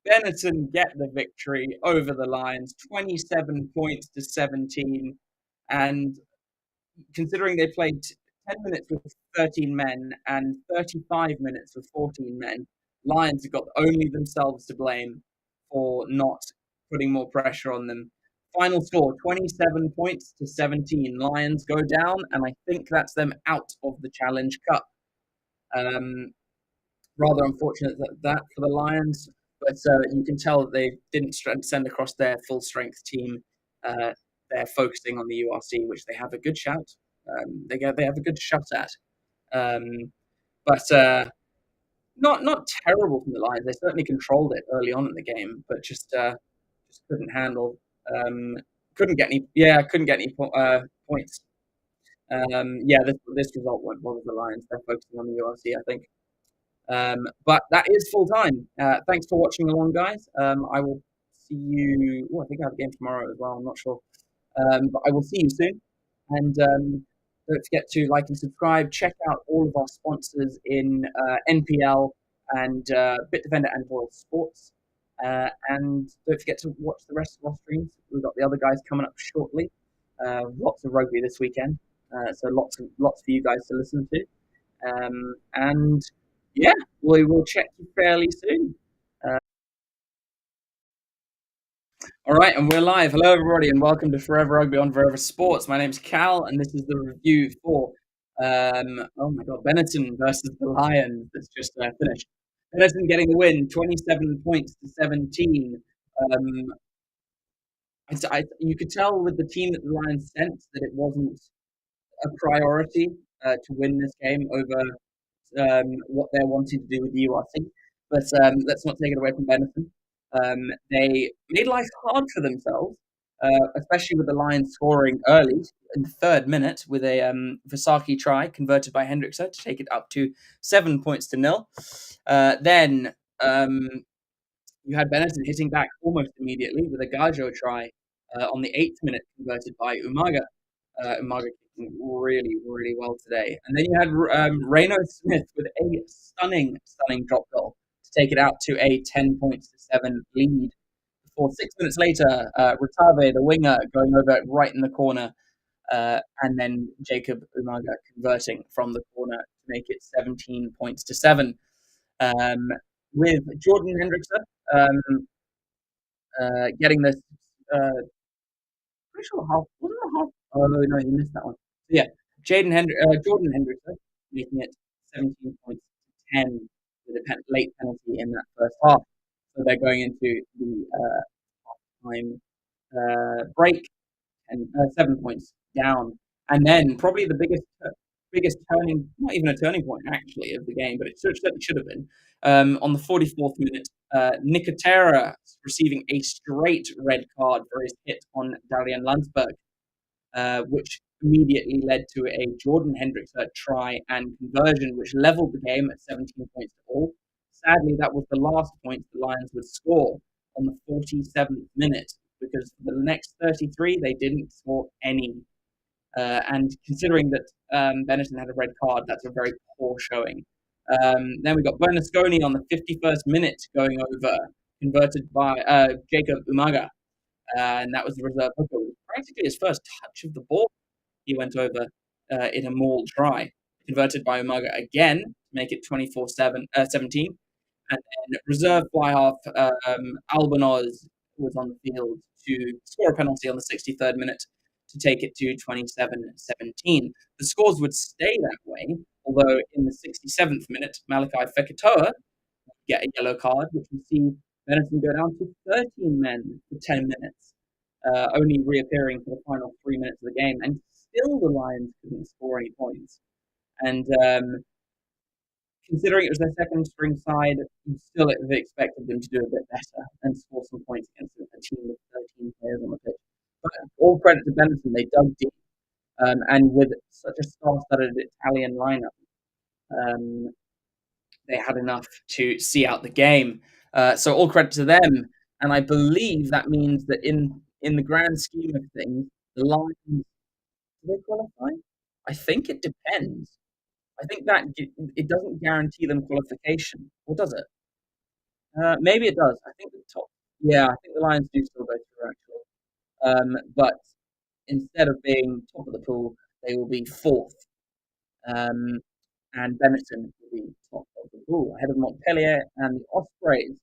Benetton get the victory over the Lions, 27 points to 17. And considering they played 10 minutes with 13 men and 35 minutes with 14 men, Lions have got only themselves to blame for not putting more pressure on them. Final score, 27 points to 17. Lions go down, and I think that's them out of the Challenge Cup. Rather unfortunate that for the Lions, but you can tell that they didn't send across their full strength team. They're focusing on the URC, which they have a good shout. They have a good shot at, but not terrible from the Lions. They certainly controlled it early on in the game, but just couldn't handle. Couldn't get any points. This result won't bother the Lions. They're focusing on the URC, I think. But that is full time. Thanks for watching along, guys. I will see you. I think I have a game tomorrow as well. I'm not sure. But I will see you soon. And don't forget to like and subscribe. Check out all of our sponsors in NPL and BitDefender and Royal Sports. And don't forget to watch the rest of our streams. We've got the other guys coming up shortly. Lots of rugby this weekend, so lots for you guys to listen to. And yeah, we will check you fairly soon. Uh, all right, and we're live. Hello, everybody, and welcome to Forever Rugby on Forever Sports. My name's Cal, and this is the review for oh my god, Benetton versus the Lions that's just finished. Benetton getting the win, 27 points to 17. Um, you could tell with the team that the Lions sent that it wasn't a priority to win this game over what they're wanting to do with the URC. But let's not take it away from Benetton. They made life hard for themselves, especially with the Lions scoring early in the 3rd minute with a Varsity try converted by Hendrickson to take it up to 7 points to 0. Then you had Benetton hitting back almost immediately with a Gajo try on the 8th minute converted by Umaga. Umaga kicking really, really well today. And then you had Reno Smith with a stunning drop goal to take it out to a 10 points to 7 lead. Before 6 minutes later, Rotave, the winger, going over it right in the corner, and then Jacob Umaga converting from the corner to make it 17 points to 7. With Jordan Hendrickson getting this pretty sure half wasn't it half. Oh no, you missed that one. So yeah, Jordan Hendrickson making it 17 points to 10 with a late penalty in that first half. So they're going into the time break and 7 points down, and then probably the biggest turning, not even a turning point actually of the game, but it certainly should have been on the 44th minute. Nicotera receiving a straight red card for his hit on Dalian Landsberg, which immediately led to a Jordan Hendrickson try and conversion, which leveled the game at 17 points to all. Sadly, that was the last point the Lions would score on the 47th minute, because for the next 33, they didn't score any. And considering that Benetton had a red card, that's a very poor showing. Then we got Bernasconi on the 51st minute going over, converted by Jacob Umaga. And that was the reserve hooker. It was practically his first touch of the ball. He went over in a maul try, converted by Umaga again to make it 17. And then reserve fly half Albanoz was on the field to score a penalty on the 63rd minute to take it to 27-17. The scores would stay that way, although in the 67th minute, Malachi Fekitoa would get a yellow card, which would see Benetton go down to 13 men for 10 minutes, only reappearing for the final 3 minutes of the game. And still the Lions couldn't score any points. And considering it was their second string side, you still have expected them to do a bit better and score some points against a team with 13 players on the pitch. But all credit to Benetton, they dug deep. And with such a star-studded Italian lineup, they had enough to see out the game. So all credit to them. And I believe that means that in the grand scheme of things, the Lions, do they qualify? I think it depends. I think that it doesn't guarantee them qualification, or does it? Maybe it does. I think the top. Yeah, I think the Lions do still go through actually. But instead of being top of the pool, they will be fourth. And Benetton will be top of the pool ahead of Montpellier and the Ospreys,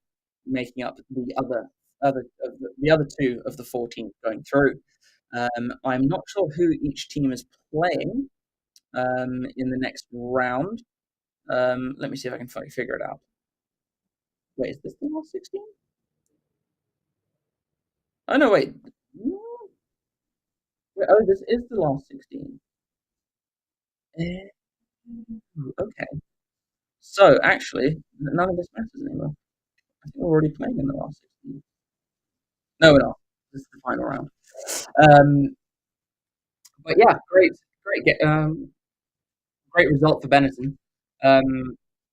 making up the other two of the 14 going through. I'm not sure who each team is playing in the next round. Let me see if I can figure it out. Wait, is this the last 16? Oh, no, wait. Oh, this is the last 16. Okay. So, actually, none of this matters anymore. I think we're already playing in the last 16. No, we're not. This is the final round. But yeah, great result for Benetton.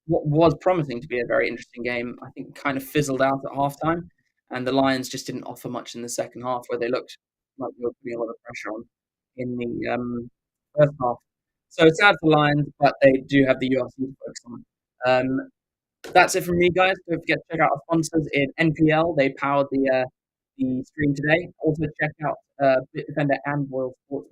What was promising to be a very interesting game, I think, kind of fizzled out at halftime, and the Lions just didn't offer much in the second half, where they looked like they were putting a lot of pressure on in the first half. So it's sad for Lions, but they do have the URC to focus on. That's it from me, guys. Don't forget to check out our sponsors in NPL. They powered the the stream today. Also check out Bitdefender and Royal Sportsman.